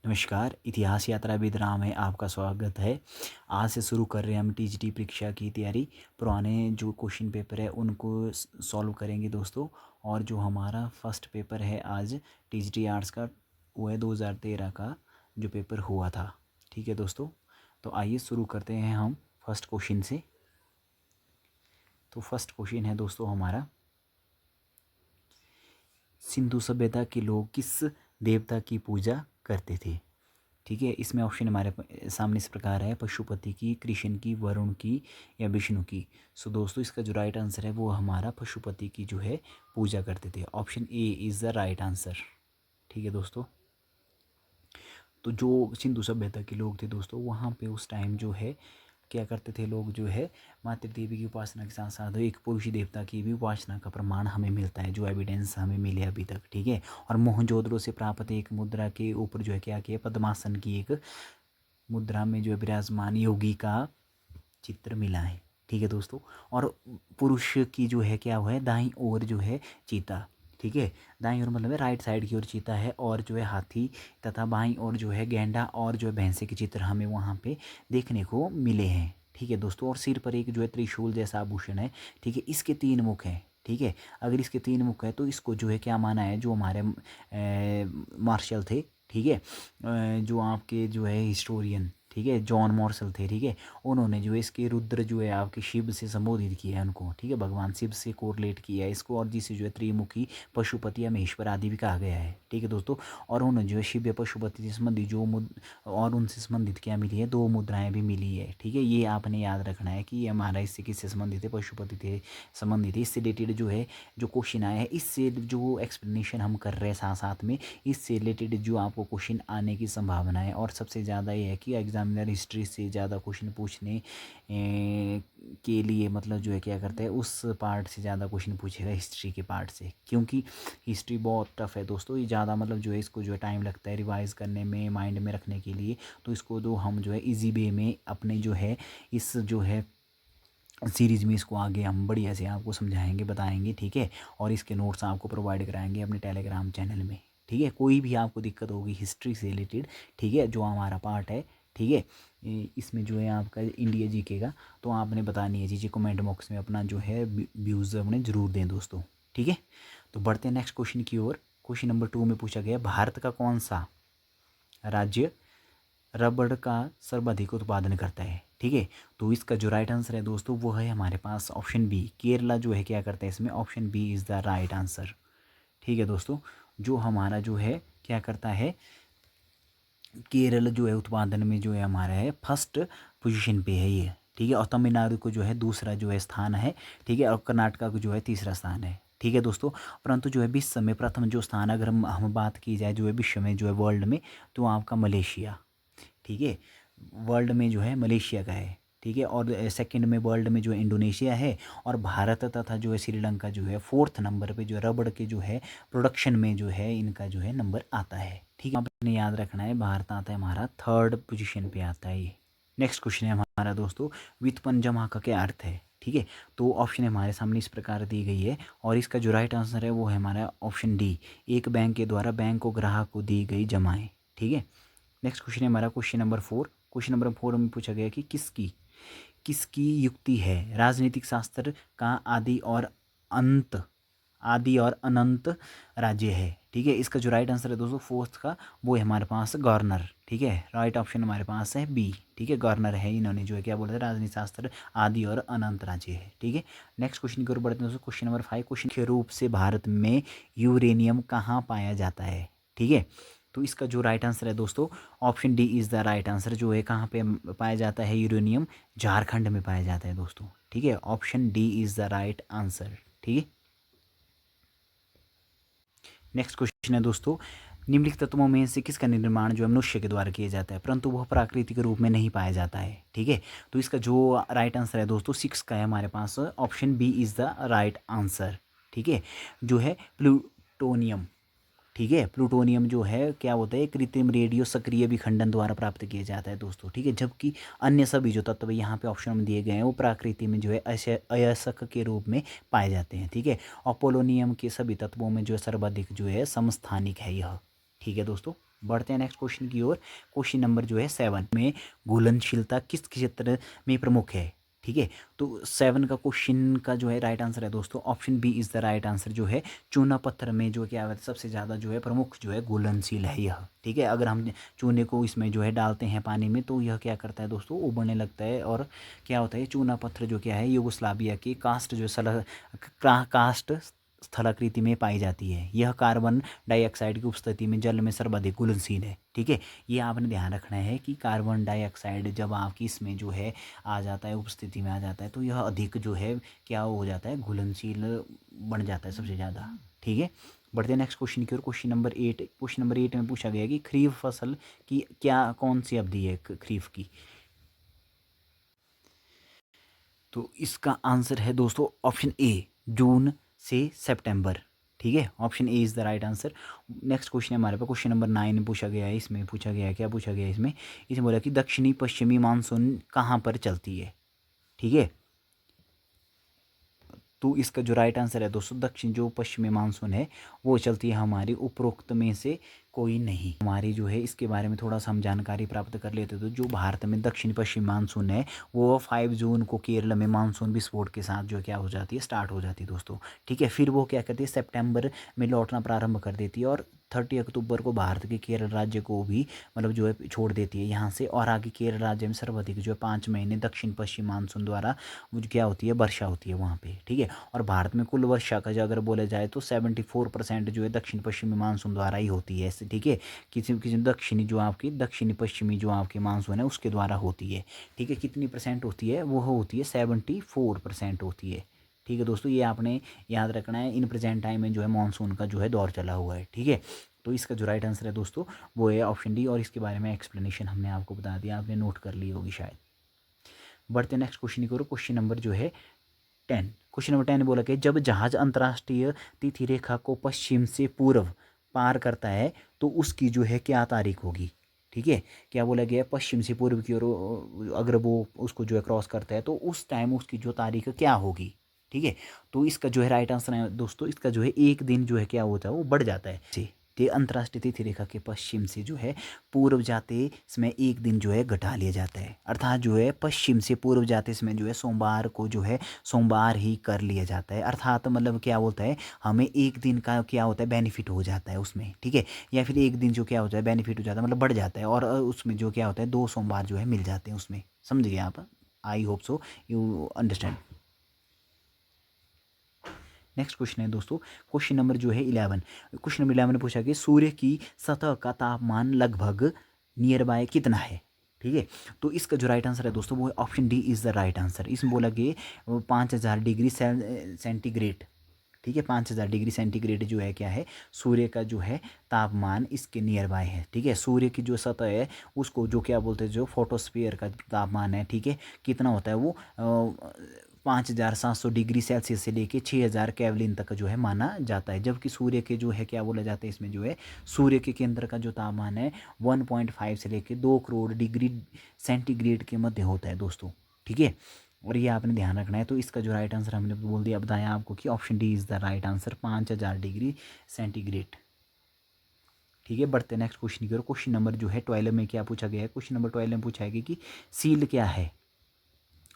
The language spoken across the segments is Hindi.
नमस्कार, इतिहास यात्रा विद राम में आपका स्वागत है। आज से शुरू कर रहे हैं हम टीजीटी परीक्षा की तैयारी। पुराने जो क्वेश्चन पेपर है उनको सॉल्व करेंगे दोस्तों। और जो हमारा फर्स्ट पेपर है आज टीजीटी आर्ट्स का, वो है 2013 का जो पेपर हुआ था। ठीक है दोस्तों, तो आइए शुरू करते हैं हम फर्स्ट क्वेश्चन से। तो फर्स्ट क्वेश्चन है दोस्तों हमारा, सिंधु सभ्यता के लोग किस देवता की पूजा करते थे। ठीक है, इसमें ऑप्शन हमारे सामने इस प्रकार है, पशुपति की, कृष्ण की, वरुण की या विष्णु की। सो दोस्तों इसका जो राइट आंसर है वो हमारा पशुपति की जो है पूजा करते थे। Option A is the right answer. ठीक है दोस्तों, तो जो सिंधु सभ्यता के लोग थे दोस्तों, वहाँ पे उस टाइम जो है क्या करते थे लोग जो है, मातृ देवी की उपासना के साथ साथ एक पुरुष देवता की भी उपासना का प्रमाण हमें मिलता है, जो एविडेंस हमें मिले अभी तक। ठीक है, और मोहनजोदड़ो से प्राप्त एक मुद्रा के ऊपर जो है क्या किया, पद्मासन की एक मुद्रा में जो है विराजमान योगी का चित्र मिला है। ठीक है दोस्तों, और पुरुष की जो है क्या हुआ है, दाईं ओर जो है चीता। ठीक है, दाईं ओर मतलब है राइट साइड की ओर चीता है, और जो है हाथी तथा बाईं ओर जो है गैंडा और जो है भैंसे के चित्र हमें वहाँ पे देखने को मिले हैं। ठीक है दोस्तों, और सिर पर एक जो है त्रिशूल जैसा आभूषण है। ठीक है, इसके 3 मुख हैं। ठीक है, अगर इसके 3 मुख है तो इसको जो है क्या माना है, जो हमारे मार्शल थे, ठीक है, जो आपके जो है हिस्टोरियन, ठीक है, जॉन मॉर्सल थे, ठीक है, उन्होंने जो है इसके रुद्र जो है आपके शिव से संबोधित किया है उनको। ठीक है, भगवान शिव से कोरिलेट किया है इसको, और जिसे जो है त्रिमुखी, पशुपति या महेश्वर आदि भी कहा गया है। ठीक है दोस्तों, और उन्होंने जो है शिव या पशुपति से संबंधित जो और उनसे संबंधित क्या मिली है, 2 मुद्राएं भी मिली है। ठीक है, ये आपने याद रखना है कि ये हमारा इससे किससे संबंधित है, पशुपति थे संबंधित है। इससे रिलेटेड जो है जो क्वेश्चन आया है, इससे जो एक्सप्लेनेशन हम कर रहे हैं साथ साथ में, इससे रिलेटेड जो आपको क्वेश्चन आने की संभावना है। और सबसे ज़्यादा ये है कि एग्जामिनर हिस्ट्री से ज़्यादा क्वेश्चन पूछने के लिए मतलब जो है क्या करता है, उस पार्ट से ज़्यादा क्वेश्चन पूछेगा हिस्ट्री के पार्ट से, क्योंकि हिस्ट्री बहुत टफ है दोस्तों। ये ज़्यादा मतलब जो है इसको जो है टाइम लगता है रिवाइज़ करने में, माइंड में रखने के लिए। तो इसको जो हम जो है ईजी वे में अपने जो है इस जो है सीरीज़ में इसको आगे हम बढ़िया से आपको समझाएंगे, बताएंगे। ठीक है, और इसके नोट्स आपको प्रोवाइड कराएंगे अपने टेलीग्राम चैनल में। ठीक है, कोई भी आपको दिक्कत होगी हिस्ट्री से रिलेटेड, ठीक है, जो हमारा पार्ट है, ठीक है, इसमें जो है आपका इंडिया जीके का, तो आपने बतानी है चीज़ें कमेंट बॉक्स में, अपना जो है व्यूज़ अपने ज़रूर दें दोस्तों। ठीक है, तो बढ़ते हैं नेक्स्ट क्वेश्चन की ओर। क्वेश्चन नंबर 2 में पूछा गया, भारत का कौन सा राज्य रबड़ का सर्वाधिक उत्पादन करता है। ठीक है, तो इसका जो राइट आंसर है दोस्तों वो है हमारे पास ऑप्शन बी, केरला जो है क्या करता है इसमें, option B is the right answer. ठीक है दोस्तों, जो हमारा जो है क्या करता है, केरल जो है उत्पादन में जो है हमारा है फर्स्ट पोजीशन पे है ये। ठीक है, और तमिलनाडु को जो है दूसरा जो है स्थान है। ठीक है, और कर्नाटका को जो है तीसरा स्थान है। ठीक है दोस्तों, परंतु जो है विश्व में प्रथम जो स्थान, अगर हम बात की जाए जो है विश्व में जो है वर्ल्ड में, तो आपका मलेशिया, ठीक है, वर्ल्ड में जो है मलेशिया का है। ठीक है, और सेकंड में वर्ल्ड में जो है इंडोनेशिया है, और भारत तथा जो है श्रीलंका जो है 4th नंबर पे जो है रबड़ के जो है प्रोडक्शन में जो है इनका जो है नंबर आता है। ठीक है, आपने याद रखना है, भारत आता है हमारा 3rd पोजीशन पे आता है ये। नेक्स्ट क्वेश्चन है हमारा दोस्तों, व्युत्पन्न जमा का क्या अर्थ है। ठीक है, तो ऑप्शन हमारे सामने इस प्रकार दी गई है, और इसका जो राइट आंसर है वो है हमारा ऑप्शन डी, एक बैंक के द्वारा बैंक को ग्राहक को दी गई जमाएं। ठीक है, नेक्स्ट क्वेश्चन है हमारा क्वेश्चन नंबर 4। क्वेश्चन नंबर 4 में पूछा गया कि किसकी किसकी युक्ति है राजनीतिक शास्त्र का आदि और अनंत राज्य है। ठीक है, इसका जो राइट आंसर है दोस्तों 4th का, वो है हमारे पास गवर्नर। ठीक है, राइट ऑप्शन हमारे पास है बी। ठीक है, गवर्नर है, इन्होंने जो है क्या बोला था, राजनीति शास्त्र आदि और अनंत राज्य है। ठीक है, नेक्स्ट क्वेश्चन की ओर बढ़ते हैं दोस्तों। क्वेश्चन नंबर 5, क्वेश्चन के रूप से भारत में यूरेनियम कहाँ पाया जाता है। ठीक है, तो इसका जो राइट आंसर है दोस्तों option D is the right answer. जो है कहाँ पे पाया जाता है यूरेनियम, झारखंड में पाया जाता है दोस्तों। ठीक है, option D is the right answer. ठीक है, नेक्स्ट क्वेश्चन है दोस्तों, निम्नलिखित तत्वों में से किसका निर्माण जो है मनुष्य के द्वारा किया जाता है, परंतु वह प्राकृतिक रूप में नहीं पाया जाता है। ठीक है, तो इसका जो राइट आंसर है दोस्तों 6 का है हमारे पास, option B is the right answer. ठीक है, जो है प्लूटोनियम। ठीक है, प्लूटोनियम जो है क्या होता है, कृत्रिम रेडियो सक्रिय विखंडन द्वारा प्राप्त किया जाता है दोस्तों। ठीक है, जबकि अन्य सभी जो तत्व यहाँ पे ऑप्शन में दिए गए हैं वो प्रकृति में जो है अयस्क के रूप में पाए जाते हैं। ठीक है, और पोलोनियम के सभी तत्वों में जो है सर्वाधिक जो है समस्थानिक है यह। ठीक है दोस्तों, बढ़ते हैं नेक्स्ट क्वेश्चन की ओर। क्वेश्चन नंबर जो है 7 में घुलनशीलता किस क्षेत्र में प्रमुख है, ठीक है। तो 7 का क्वेश्चन का जो है राइट आंसर है दोस्तों option B is the right answer, जो है चूना पत्थर में जो क्या है सबसे ज़्यादा जो है प्रमुख जो है घुलनशील है यह, ठीक है। अगर हम चूने को इसमें जो है डालते हैं पानी में तो यह क्या करता है दोस्तों, उबलने लगता है। और क्या होता है चूना पत्थर जो क्या है यूगोस्लाविया की कास्ट जो कास्ट स्थलाकृति में पाई जाती है। यह कार्बन डाइऑक्साइड की उपस्थिति में जल में सर्वाधिक घुलनशील है, ठीक है। ये आपने ध्यान रखना है कि कार्बन डाइऑक्साइड जब आपकी इसमें जो है आ जाता है, उपस्थिति में आ जाता है, तो यह अधिक जो है क्या हो जाता है, घुलनशील बन जाता है सबसे ज़्यादा, ठीक है। बढ़ते हैं नेक्स्ट क्वेश्चन की ओर। क्वेश्चन नंबर 8, क्वेश्चन नंबर 8 में पूछा गया कि खरीफ फसल की क्या कौन सी अवधि है खरीफ की। तो इसका आंसर है दोस्तों ऑप्शन ए, जून से सितंबर, ठीक है। Option A is the right answer. Next question है हमारे पास, क्वेश्चन नंबर 9 में पूछा गया है। इसमें पूछा गया है, क्या पूछा गया है इसमें बोला कि दक्षिणी पश्चिमी मानसून कहाँ पर चलती है, ठीक है। तो इसका जो राइट आंसर है दोस्तों दक्षिण जो पश्चिमी मानसून है वो चलती है हमारी उपरोक्त में से कोई नहीं। हमारी जो है इसके बारे में थोड़ा सा हम जानकारी प्राप्त कर लेते तो जो भारत में दक्षिण पश्चिम मानसून है वो 5 जून को केरल में मानसून विस्फोट के साथ जो क्या हो जाती है, स्टार्ट हो जाती है दोस्तों, ठीक है। फिर वो क्या करती है, सितंबर में लौटना प्रारंभ कर देती है और 30 अक्टूबर को भारत के केरल राज्य को भी मतलब जो है छोड़ देती है यहाँ से। और आगे केरल राज्य में सर्वाधिक जो है 5 महीने दक्षिण पश्चिम मानसून द्वारा वो क्या होती है, वर्षा होती है वहाँ पे, ठीक है। और भारत में कुल वर्षा का जो अगर बोला जाए तो 74% जो है दक्षिण पश्चिमी मानसून द्वारा ही होती है, ठीक है। किसी किसी दक्षिणी जो आपकी दक्षिणी पश्चिमी जो आपकी मानसून है उसके द्वारा होती है, ठीक है। कितनी परसेंट होती है, वो होती है 74% होती है, ठीक है दोस्तों। ये आपने याद रखना है। इन प्रेजेंट टाइम में जो है मानसून का जो है दौर चला हुआ है, ठीक है। तो इसका जो राइट आंसर है दोस्तों वो है ऑप्शन डी। और इसके बारे में एक्सप्लेनेशन हमने आपको बता दिया, आपने नोट कर ली होगी शायद। बढ़ते नेक्स्ट क्वेश्चन की ओर। क्वेश्चन नंबर जो है 10, क्वेश्चन नंबर 10 बोला कि जब जहाज अंतर्राष्ट्रीय तिथि रेखा को पश्चिम से पूर्व पार करता है तो उसकी जो है क्या तारीख होगी, ठीक है। क्या बोला गया है, पश्चिम से पूर्व की ओर अगर वो उसको जो है क्रॉस करता है तो उस टाइम उसकी जो तारीख क्या होगी, ठीक है। तो इसका जो है राइट आंसर है दोस्तों, इसका जो है एक दिन जो है क्या होता है वो बढ़ जाता है जी। ते अंतर्राष्ट्रीय तिथि रेखा के पश्चिम से जो है पूर्व जाते समय एक दिन जो है घटा लिया जाता है, अर्थात जो है पश्चिम से पूर्व जाते समय जो है सोमवार को जो है सोमवार ही कर लिया जाता है। अर्थात मतलब क्या होता है, हमें एक दिन का क्या होता है बेनिफिट हो जाता है उसमें, ठीक है। या फिर एक दिन जो क्या होता है बेनिफिट हो जाता है मतलब बढ़ जाता है और उसमें जो क्या होता है 2 सोमवार जो है मिल जाते हैं उसमें, समझ गए आप। I hope so you understand. Next question है दोस्तों क्वेश्चन नंबर जो है 11। क्वेश्चन नंबर 11 ने पूछा कि सूर्य की सतह का तापमान लगभग नियर बाय कितना है, ठीक है। तो इसका जो राइट आंसर है दोस्तों वो है option D is the right answer. इसमें बोला कि 5000 डिग्री सेंटीग्रेड, ठीक है। 5000 डिग्री सेंटीग्रेड जो है क्या है, सूर्य का जो है तापमान इसके नियर बाय है, ठीक है। सूर्य की जो सतह है उसको जो क्या बोलते हैं, जो फोटोस्फीयर का तापमान है, ठीक है, कितना होता है वो 5700 डिग्री सेल्सियस से लेके 6000 केल्विन तक जो है माना जाता है। जबकि सूर्य के जो है क्या बोला जाता है इसमें जो है सूर्य के केंद्र का जो तापमान है 1.5 से लेके 2 करोड़ डिग्री सेंटीग्रेड के मध्य होता है दोस्तों, ठीक है। और ये आपने ध्यान रखना है। तो इसका जो राइट आंसर हमने बोल दिया, बताया आपको कि option D is the right answer, 5000 degree centigrade, ठीक है। बढ़ते नेक्स्ट क्वेश्चन की ओर। क्वेश्चन नंबर जो है 12 में क्या पूछा गया है, क्वेश्चन नंबर 12 में पूछा है कि सील क्या है,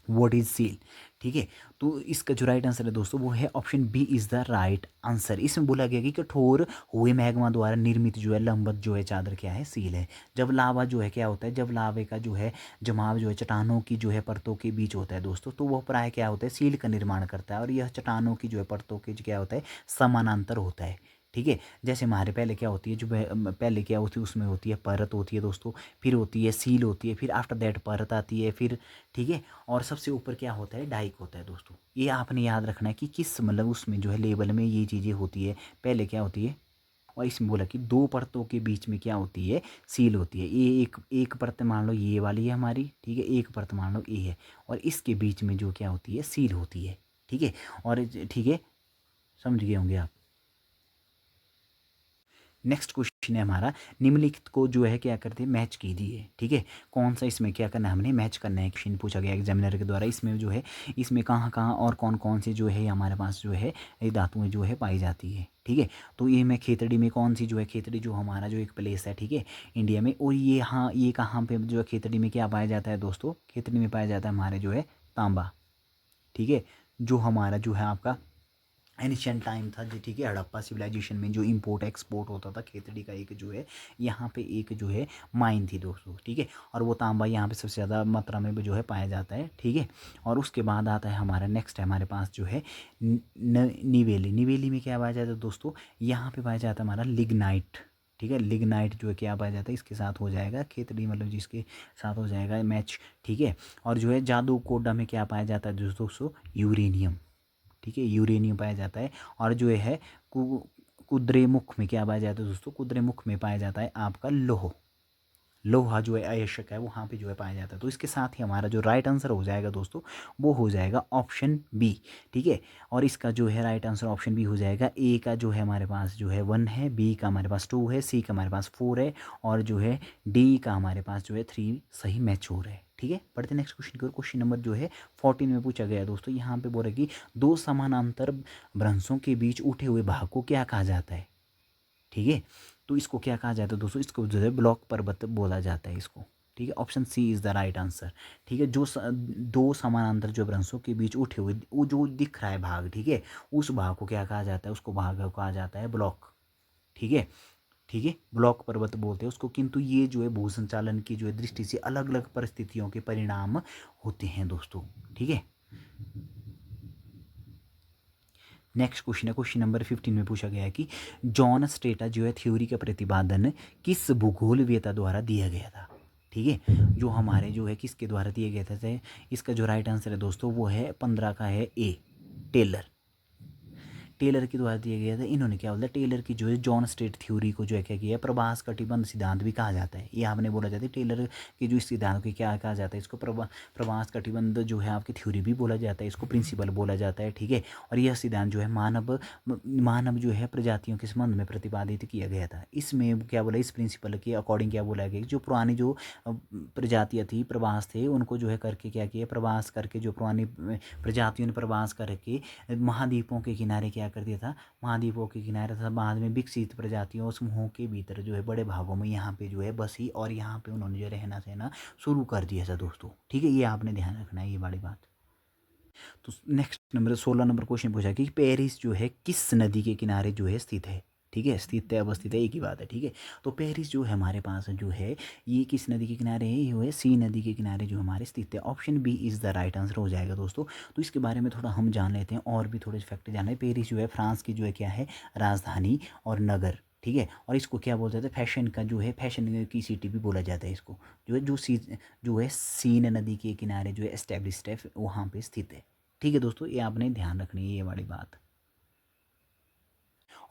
व्हाट इज सील, ठीक है। तो इसका जो राइट आंसर है दोस्तों वो है option B is the right answer. इसमें बोला गया कि कठोर हुए मैग्मा द्वारा निर्मित जो है लंबवत जो है चादर क्या है, सील है। जब लावा जो है क्या होता है, जब लावे का जो है जमाव जो है चट्टानों की जो है परतों के बीच होता है दोस्तों, तो वह प्राय क्या होता है, सील का निर्माण करता है। और यह चट्टानों की जो है परतों के क्या होता है, समानांतर होता है, ठीक है। जैसे हमारे पहले क्या होती है, जो पहले क्या होती है उसमें होती है परत होती है दोस्तों, फिर होती है सील होती है, फिर आफ्टर दैट परत आती है, फिर ठीक है। और सबसे ऊपर क्या होता है, डाइक होता है दोस्तों। ये आपने याद रखना है कि किस मतलब उसमें जो है लेवल में ये चीज़ें होती है। पहले क्या होती है, और इसमें बोला कि 2 परतों के बीच में क्या होती है, सील होती है। ये एक परत मान लो ये वाली है हमारी, ठीक है, एक परत मान लो ये है, और इसके बीच में जो क्या होती है, सील होती है, ठीक है। और ठीक है, समझ गए होंगे आप। नेक्स्ट क्वेश्चन क्वेश्चन है हमारा, निम्नलिखित को जो है क्या करते हैं मैच कीजिए। ठीक है, कौन सा इसमें क्या करना है, हमने मैच करना है। क्वेश्चन पूछा गया एग्जामिनर के द्वारा, इसमें जो है इसमें कहाँ कहाँ और कौन कौन से जो है हमारे पास जो है ये धातुएँ जो है पाई जाती है। ठीक है, तो ये में खेतड़ी में कौन सी जो है, खेतड़ी जो हमारा जो एक प्लेस है, ठीक है, इंडिया में। और ये हाँ, ये कहाँ पे जो है खेतड़ी में क्या पाया जाता है दोस्तों, खेतड़ी में पाया जाता है हमारे जो है तांबा। ठीक है, जो हमारा जो है आपका एंशिएंट टाइम था जी, ठीक है, हड़प्पा सिविलाइजेशन में जो इंपोर्ट एक्सपोर्ट होता था खेतड़ी का एक जो है यहाँ पे एक जो है माइन थी दोस्तों। ठीक है, और वो तांबा यहाँ पे सबसे ज़्यादा मात्रा में भी जो है पाया जाता है। ठीक है, और उसके बाद आता है हमारा नेक्स्ट है हमारे पास जो है निवेली। निवेली में क्या पाया जाता है दोस्तों, यहाँ पे पाया जाता है हमारा लिग्नाइट। ठीक है, लिग्नाइट जो है क्या पाया जाता है, इसके साथ हो जाएगा खेतड़ी, मतलब जिसके साथ हो जाएगा मैच। ठीक है, और जो है जादू कोडा में क्या पाया जाता है दोस्तों, यूरेनियम। ठीक है, यूरेनियम पाया जाता है। और जो है कुद्रेमुख में क्या पाया जाता है दोस्तों, कुद्रेमुख में पाया जाता है आपका लोह। लोहा जो है आवश्यक है वहाँ पे जो है पाया जाता है। तो इसके साथ ही हमारा जो राइट आंसर हो जाएगा दोस्तों वो हो जाएगा ऑप्शन बी। ठीक है, और इसका जो है राइट आंसर ऑप्शन बी हो जाएगा। ए का जो है हमारे पास जो है 1 है, बी का हमारे पास 2 है, सी का हमारे पास 4 है, और जो है डी का हमारे पास जो है 3 सही मैच हो रहा है। ठीक है, पढ़ते नेक्स्ट क्वेश्चन की ओर। क्वेश्चन नंबर जो है 14 में पूछा गया दोस्तों, यहाँ पे बोल रहे कि दो समानांतर भ्रंशों के बीच उठे हुए भाग को क्या कहा जाता है। ठीक है, तो इसको क्या कहा जाता है दोस्तों, इसको जो है ब्लॉक पर्वत बोला जाता है इसको। ठीक है, option C is the right answer. ठीक है, जो दो समानांतर जो भ्रंशों के बीच उठे हुए वो जो दिख रहा है भाग, ठीक है, उस भाग को क्या कहा जाता है, उसको भाग को कहा जाता है ब्लॉक। ठीक है, ठीक है, ब्लॉक पर्वत बोलते हैं उसको। किंतु ये जो है भू संचालन की जो है दृष्टि से अलग अलग परिस्थितियों के परिणाम होते हैं दोस्तों। ठीक है, नेक्स्ट क्वेश्चन है क्वेश्चन नंबर 15 में पूछा गया है कि जॉन स्ट्रेटा जो है थ्योरी का प्रतिपादन किस भूगोलवेत्ता द्वारा दिया गया था। ठीक है, जो हमारे जो है किसके द्वारा दिया गया था, इसका जो राइट आंसर है दोस्तों वो है 15 का है ए, टेलर। टेलर के द्वारा दिया गया था। इन्होंने क्या बोला, टेलर की जो है जॉन स्ट्रेट थ्योरी को जो है क्या किया है, प्रभास कटिबंध सिद्धांत भी कहा जाता है। ये आपने बोला जाता है टेलर की जो सिद्धांत को क्या कहा जाता है, इसको प्रभास कटिबंध जो है आपकी थ्योरी भी बोला जाता है, इसको प्रिंसिपल बोला जाता है। ठीक है, और यह सिद्धांत जो है मानव जो है प्रजातियों के संबंध में प्रतिपादित किया गया था। इसमें क्या बोला, इस प्रिंसिपल के अकॉर्डिंग क्या बोला गया, जो पुरानी जो प्रजातियाँ थी, प्रवास थे, उनको जो है करके क्या किया, प्रवास करके जो पुरानी प्रजातियों ने प्रवास करके महाद्वीपों के किनारे क्या कर दिया था, महाद्वीपों के किनारे था, बाद में विकसित प्रजातियों समूहों के भीतर जो है बड़े भागों में यहाँ पे जो है बसी, और यहाँ पे उन्होंने जो रहना सहना शुरू कर दिया था दोस्तों। ठीक है, ये आपने ध्यान रखना है, ये बड़ी बात। तो नेक्स्ट नंबर 16 नंबर क्वेश्चन पूछा कि पेरिस जो है किस नदी के किनारे जो है स्थित है। ठीक है, स्थित है अवस्थित है एक ही बात है। ठीक है, तो पेरिस जो है हमारे पास जो है ये किस नदी के किनारे है, ये है सी नदी के किनारे जो हमारे स्थित है। Option B is the right answer हो जाएगा दोस्तों। तो इसके बारे में थोड़ा हम जान लेते हैं, और भी थोड़े फैक्ट जाने। पेरिस जो है फ्रांस की जो है क्या है, राजधानी और नगर। ठीक है, और इसको क्या बोलते थे, फैशन का जो है, फैशन की सिटी भी बोला जाता है इसको। जो है जो है सीन नदी के किनारे जो है एस्टेब्लिश्ड है, वहाँ पे स्थित है। ठीक है दोस्तों, ये आपने ध्यान रखनी है, ये वाली बात।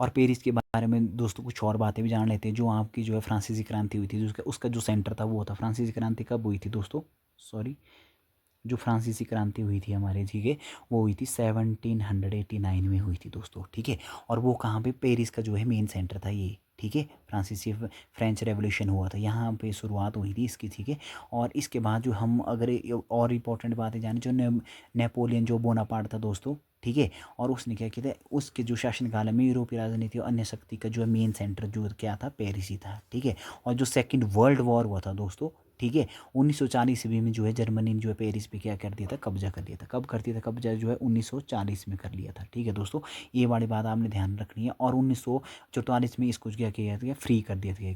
और पेरिस के बारे में दोस्तों कुछ और बातें भी जान लेते हैं। जो आपकी जो है फ्रांसीसी क्रांति हुई थी, उसका उसका जो सेंटर था वो था, फ्रांसीसी क्रांति कब हुई थी दोस्तों, सॉरी, जो फ्रांसीसी क्रांति हुई थी हमारे, ठीक है, वो हुई थी 1789 में हुई थी दोस्तों। ठीक है, और वो कहाँ पे, पेरिस का जो है मेन सेंटर था ये। ठीक है, फ्रांसीसी फ्रेंच रेवोल्यूशन हुआ था, यहाँ पे शुरुआत हुई थी इसकी। ठीक है, और इसके बाद जो हम अगर और इम्पोर्टेंट बातें जाने, जो नेपोलियन जो बोनापार्ट था दोस्तों। ठीक है, और उसने क्या किया था, उसके जो शासनकाल में यूरोपीय राजनीति और अन्य शक्ति का जो है मेन सेंटर जो क्या था, पेरिस ही था। ठीक है, और जो सेकंड वर्ल्ड वॉर हुआ था दोस्तों, ठीक है, 1940 ईस्वी में जो है जर्मनी ने जो है पेरिस पे क्या कर दिया था, कब्जा कर दिया था। कब कर दिया था कब्जा, जो है 1940 में कर लिया था। ठीक है दोस्तों, ये वाली बात आपने ध्यान रखनी है। और 1944 में इसको क्या किया गया, फ्री कर दिया गया,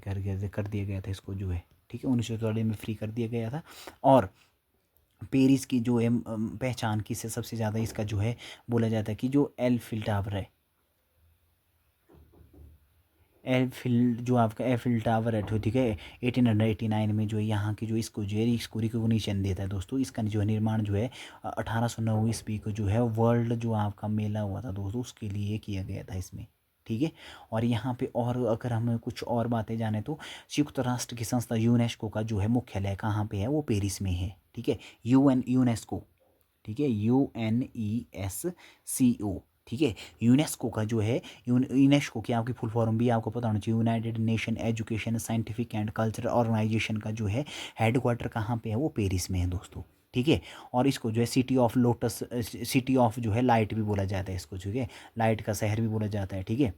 कर दिया गया था इसको जो है। ठीक है, 1944 में फ्री कर दिया गया था। और पेरिस की जो है पहचान किससे सबसे ज़्यादा इसका जो है बोला जाता है कि जो एलफिल टावर है, एलफिल जो आपका एफिल टावर है, ठीक है, 1889 में जो है यहाँ की जो इसको जो है इसको रिकॉग्निशन देता है दोस्तों। इसका जो है निर्माण जो है 1809 ईस्वी को जो है वर्ल्ड जो आपका मेला हुआ था दोस्तों, उसके लिए किया गया था इसमें। ठीक है, और यहाँ पे और अगर हम कुछ और बातें जाने तो संयुक्त राष्ट्र की संस्था यूनेस्को का जो है मुख्यालय कहाँ पे है, वो पेरिस में है। ठीक है, यूनेस्को, ठीक है, UNESCO, ठीक है। यूनेस्को का जो है यूनेस्को की आपकी फुल फॉर्म भी आपको पता होना चाहिए, United Nation Education Scientific and Cultural Organization का जो है हेडक्वार्टर कहाँ पे है, वो पेरिस में है दोस्तों। ठीक है। और इसको जो है city of lotus, city of जो है लाइट भी बोला जाता है इसको, ठीक है, लाइट का शहर भी बोला जाता है। ठीक है।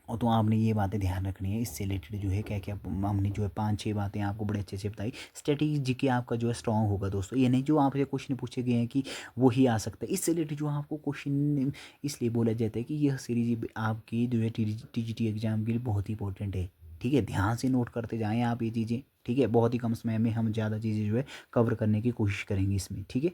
और तो आपने ये बातें ध्यान रखनी है, इससे रिलेटेड जो है क्या क्या हमने जो है 5-6 बातें आपको बड़े अच्छे से बताई। स्ट्रेटेजी के आपका जो है स्ट्रॉन्ग होगा दोस्तों, ये नहीं जो आपसे क्वेश्चन पूछे गए हैं कि वही आ सकता है। इससे रिलेटेड जो आपको क्वेश्चन इसलिए बोला जाता है कि यह सीरीज आपकी जो है TGT एग्जाम के लिए बहुत ही इंपॉर्टेंट है। ठीक है, ध्यान से नोट करते जाएँ आप ये चीज़ें। ठीक है, बहुत ही कम समय में हम ज़्यादा चीज़ें जो है कवर करने की कोशिश करेंगे इसमें। ठीक है,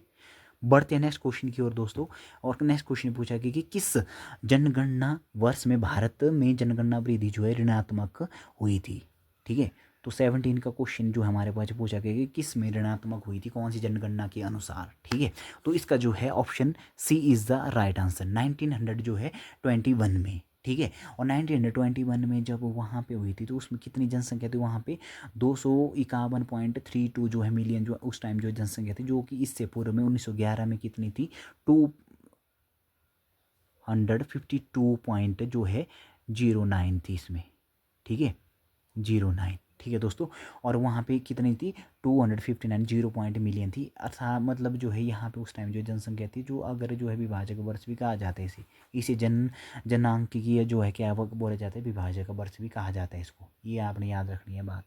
बढ़ते हैं नेक्स्ट क्वेश्चन की ओर दोस्तों। और नेक्स्ट क्वेश्चन पूछा गया कि किस जनगणना वर्ष में भारत में जनगणना वृद्धि जो है ऋणात्मक हुई थी। ठीक है, तो 17 का क्वेश्चन जो हमारे पास पूछा गया कि किस में ऋणात्मक हुई थी, कौन सी जनगणना के अनुसार। ठीक है, तो इसका जो है option C is the right answer, 1900 जो है 21 में। ठीक है, और 1921 में जब वहाँ पे हुई थी तो उसमें कितनी जनसंख्या थी वहाँ पे, 251.32 जो है मिलियन जो उस टाइम जो जनसंख्या थी, जो कि इससे पूर्व में 1911 में कितनी थी, 252 पॉइंट जो है 09 थी इसमें। ठीक है, 09। ठीक है दोस्तों, और वहाँ पे कितनी थी, 259 0 पॉइंट मिलियन थी। अर्थात मतलब जो है यहाँ पे उस टाइम जो जनसंख्या थी, जो अगर जो है विभाजक वर्ष भी कहा जाता है इसे जनांकीय जो है क्या वो बोला जाता है, विभाजक वर्ष भी कहा जाता है इसको, ये आपने याद रखनी है बात।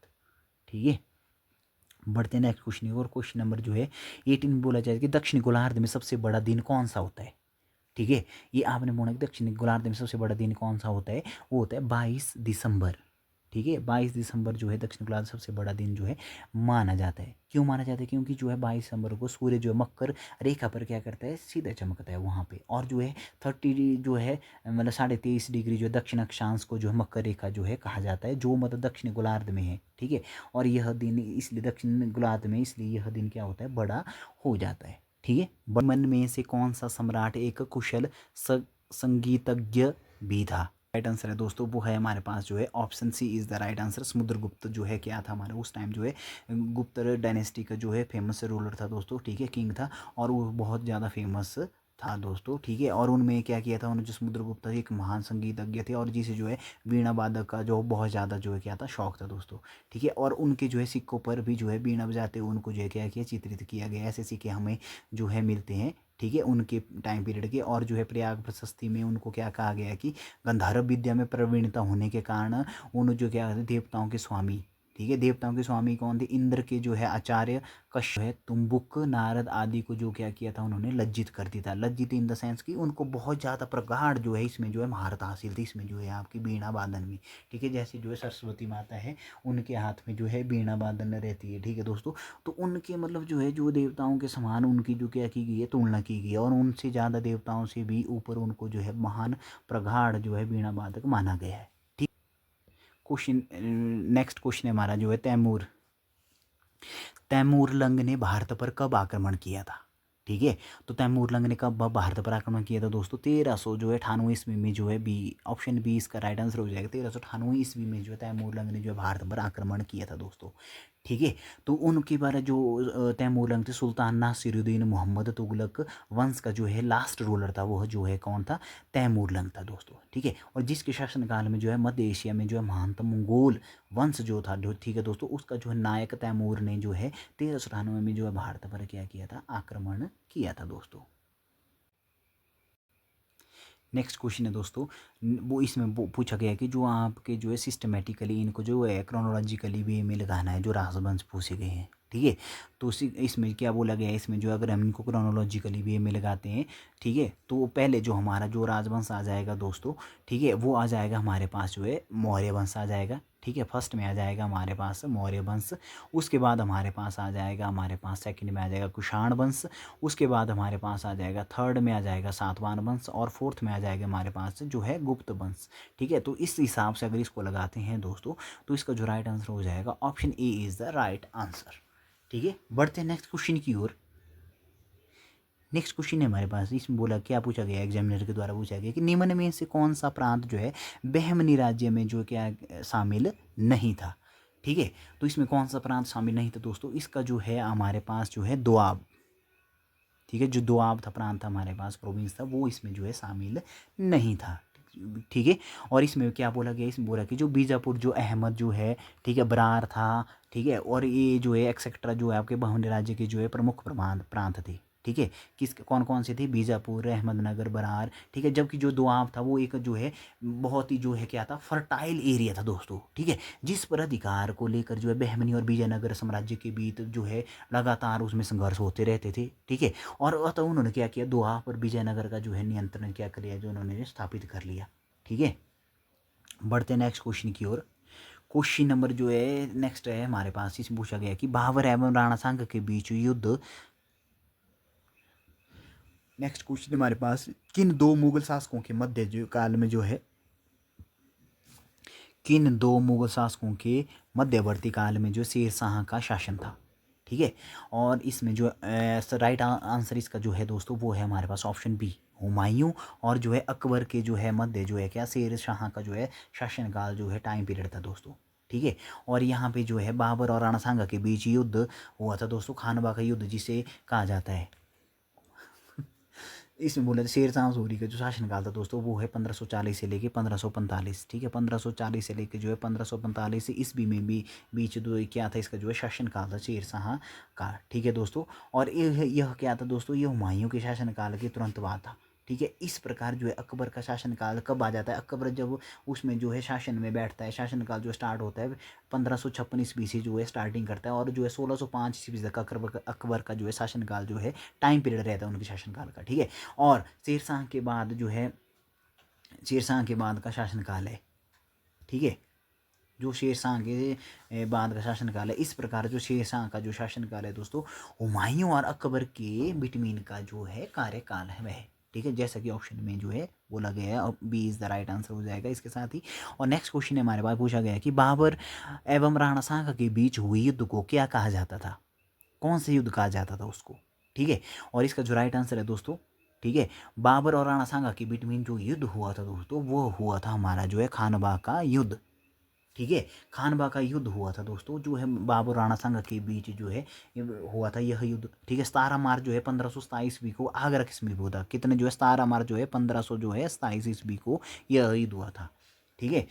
ठीक है, बढ़ते हैं नेक्स्ट क्वेश्चन। और क्वेश्चन नंबर जो है 18 में बोला जाए कि दक्षिण गोलार्ध में सबसे बड़ा दिन कौन सा होता है। ठीक है, ये आपने बोला कि दक्षिण गोलार्ध में सबसे बड़ा दिन कौन सा होता है, वो होता है 22 दिसंबर। ठीक है, 22 दिसंबर जो है दक्षिण गोलार्ध सबसे बड़ा दिन जो है माना जाता है। क्यों माना जाता है, क्योंकि जो है 22 दिसंबर को सूर्य जो है मकर रेखा पर क्या करता है, सीधा चमकता है वहाँ पे। और जो है 30 जो है मतलब 23.5 डिग्री जो है दक्षिण अक्षांश को जो है मकर रेखा जो है कहा जाता है, जो मतलब दक्षिण गोलार्ध में है। ठीक है, और यह दिन इसलिए दक्षिण गोलार्ध में इसलिए यह दिन क्या होता है, बड़ा हो जाता है। ठीक है, मन में से कौन सा सम्राट एक कुशल संगीतज्ञ भी था। राइट आंसर है दोस्तों, वो है हमारे पास जो है option C is the right answer. Samudragupta जो है क्या था हमारे उस टाइम जो है गुप्त डायनेस्टी का जो है फेमस रूलर था दोस्तों। ठीक है, किंग था, और वो बहुत ज़्यादा फेमस था दोस्तों। ठीक है, और उनमें क्या किया था, उन्होंने जो समुद्रगुप्त एक महान संगीतज्ञ थे, और जिसे जो है वीणा वादक का जो बहुत ज़्यादा जो है क्या था, शौक था दोस्तों। ठीक है, और उनके जो है सिक्कों पर भी जो है वीणा बजाते हुए उनको जो है क्या किया, चित्रित किया गया। ऐसे सिक्के हमें जो है मिलते हैं। ठीक है, उनके टाइम पीरियड के। और जो है प्रयाग प्रशस्ति में उनको क्या कहा गया कि गंधर्व विद्या में प्रवीणता होने के कारण उन जो क्या कहते देवताओं के स्वामी। ठीक है, देवताओं के स्वामी कौन थे, इंद्र के जो है आचार्य कश्यप है, तुम्बुक नारद आदि को जो क्या किया था, उन्होंने लज्जित कर दिया था। लज्जित इन द सेंस कि उनको बहुत ज़्यादा प्रगाढ़ जो है इसमें जो है महारत हासिल थी, इसमें जो है आपकी बीणा वादन में। ठीक है, जैसे जो है सरस्वती माता है, उनके हाथ में जो है बीणा वादन रहती है। ठीक है दोस्तों, तो उनके मतलब जो है जो देवताओं के समान उनकी जो क्या की गई है, तुलना की गई है, और उनसे ज़्यादा देवताओं से भी ऊपर उनको जो है महान प्रगाढ़ जो है बीणा वादक माना गया है। ठीक, क्वेश्चन नेक्स्ट क्वेश्चन है हमारा जो है तैमूर तैमूरलंग ने भारत पर कब आक्रमण किया था। ठीक है, तो तैमूरलंग ने कब भारत पर आक्रमण किया था दोस्तों, 1398 ईस्वी में जो है बी, ऑप्शन बी इसका राइट आंसर हो जाएगा। 1398 ईस्वी में जो है तैमूरलंग ने जो है भारत पर आक्रमण किया था दोस्तों। ठीक है, तो उनके बारे जो तैमूरलंग थे, सुल्तान नासिरुद्दीन मोहम्मद तुगलक वंश का जो है लास्ट रूलर था, वह जो है कौन था, तैमूरलंग था दोस्तों। ठीक है, और जिसके शासनकाल में जो है मध्य एशिया में जो है महानतम मंगोल वंश जो था जो, ठीक है दोस्तों, उसका जो है नायक तैमूर ने जो है 1398 में जो है भारत पर क्या किया था, आक्रमण किया था दोस्तों। नेक्स्ट क्वेश्चन है दोस्तों, वो इसमें वो पूछा गया है कि जो आपके जो है सिस्टमेटिकली इनको जो है क्रोनोलॉजिकली वे में लगाना है, जो राजवंश पूछे गए हैं। ठीक है, तो इसमें क्या बोला गया है, इसमें जो अगर हम इनको क्रोनोलॉजिकली वे में लगाते हैं, ठीक है, तो पहले जो हमारा जो राजवंश आ जाएगा दोस्तों, ठीक है, वो आ जाएगा हमारे पास जो है मौर्य वंश आ जाएगा। ठीक है, फर्स्ट में आ जाएगा हमारे पास मौर्य वंश। उसके बाद हमारे पास आ जाएगा, हमारे पास सेकंड में आ जाएगा कुषाण वंश। उसके बाद हमारे पास आ जाएगा, थर्ड में आ जाएगा सातवाहन वंश, और फोर्थ में आ जाएगा हमारे पास जो है गुप्त वंश। ठीक है, तो इस हिसाब से अगर इसको लगाते हैं दोस्तों, तो इसका जो राइट आंसर हो जाएगा option A is the right answer. ठीक है, बढ़ते हैं नेक्स्ट क्वेश्चन की ओर। नेक्स्ट क्वेश्चन है हमारे पास, इसमें बोला क्या पूछा गया, एग्जामिनर के द्वारा पूछा गया कि निम्न में से कौन सा प्रांत जो है बहमनी राज्य में जो क्या शामिल नहीं था। ठीक है, तो इसमें कौन सा प्रांत शामिल नहीं था दोस्तों, इसका जो है हमारे पास जो है दोआब। ठीक है। जो दोआब था प्रांत था हमारे पास, प्रोविंस था, वो इसमें जो है शामिल नहीं था, ठीक है। और इसमें क्या बोला गया, इसमें बोला कि जो बीजापुर जो अहमद जो है, ठीक है, बरार था, ठीक है, और ये जो है एक्सेट्रा जो है आपके बहुमंडलीय राज्य के जो है प्रमुख प्रांत थे, ठीक है। किस कौन कौन से थे, बीजापुर, अहमदनगर, बरार, ठीक है। जबकि जो दोआब था वो एक जो है बहुत ही जो है क्या था, फर्टाइल एरिया था दोस्तों, ठीक है, जिस पर अधिकार को लेकर जो है बहमनी और विजयनगर साम्राज्य के बीच जो है लगातार उसमें संघर्ष होते रहते थे, ठीक है। और अतः उन्होंने क्या किया, दोआब और विजयनगर का जो है नियंत्रण क्या कर लिया, जो उन्होंने स्थापित कर लिया, ठीक है। बढ़ते नेक्स्ट क्वेश्चन की ओर। क्वेश्चन नंबर जो है नेक्स्ट है हमारे पास, इसमें पूछा गया कि बाबर एवं राणा सांगा के बीच युद्ध। नेक्स्ट क्वेश्चन हमारे पास, किन दो मुगल शासकों के मध्य जो काल में जो है, किन दो मुगल शासकों के मध्यवर्ती काल में जो शेर शाह का शासन था, ठीक है। और इसमें जो राइट आंसर इसका जो है दोस्तों वो है हमारे पास ऑप्शन बी, हुमायूं और जो है अकबर के जो है मध्य जो है क्या शेर शाह का जो है शासनकाल जो है टाइम पीरियड था दोस्तों, ठीक है। और यहाँ पे जो है बाबर और राणा सांगा के बीच युद्ध हुआ था दोस्तों, खानवा का युद्ध जिसे कहा जाता है। इसमें बोले थे शेर शाह सूरी का जो शासनकाल था दोस्तों वो है 1540 से लेके 1545, ठीक है। 1540 से लेके जो है 1545 ईस्वी में भी बीच दो क्या था इसका जो है शासनकाल था शेर शाह का, ठीक है दोस्तों। और यह क्या था दोस्तों, ये हुमायूं के शासनकाल के तुरंत बाद था, ठीक है। इस प्रकार जो है अकबर का शासनकाल कब आ जाता है, अकबर जब उसमें जो है शासन में बैठता है, शासनकाल जो स्टार्ट होता है 1556 ईस्वी से जो है स्टार्टिंग करता है, और जो है 1605 ईस्वी तक अकबर का जो है शासनकाल जो है टाइम पीरियड रहता है उनके शासनकाल का, ठीक है। और शेर शाह के बाद जो है शेर शाह के बाद का शासनकाल है, ठीक है, जो शेर शाह के बाद का शासनकाल है। इस प्रकार जो शेर शाह का जो शासनकाल है दोस्तों, हुमायूं और अकबर के बिटवीन का जो है कार्यकाल है वह, ठीक है, जैसा कि ऑप्शन में जो है बोला गया है, और B is the right answer हो जाएगा इसके साथ ही। और नेक्स्ट क्वेश्चन है हमारे पास, पूछा गया है कि बाबर एवं राणा सांगा के बीच हुए युद्ध को क्या कहा जाता था, कौन से युद्ध कहा जाता था उसको, ठीक है। और इसका जो राइट आंसर है दोस्तों, ठीक है, बाबर और राणा सांगा के बिटवीन जो युद्ध हुआ था दोस्तों वो हुआ था हमारा जो है खानवा का युद्ध, ठीक है। खानवा का युद्ध हुआ था दोस्तों, जो है बाबर राणा सांगा के बीच जो है हुआ था यह युद्ध, ठीक है। 17 मार्च जो है 1527 ईस्वी को आगरा किस्म में हुआ था, कितने जो है 17 मार्च जो है 1500 जो है 27 ईस्वी को यह युद्ध हुआ था, ठीक है।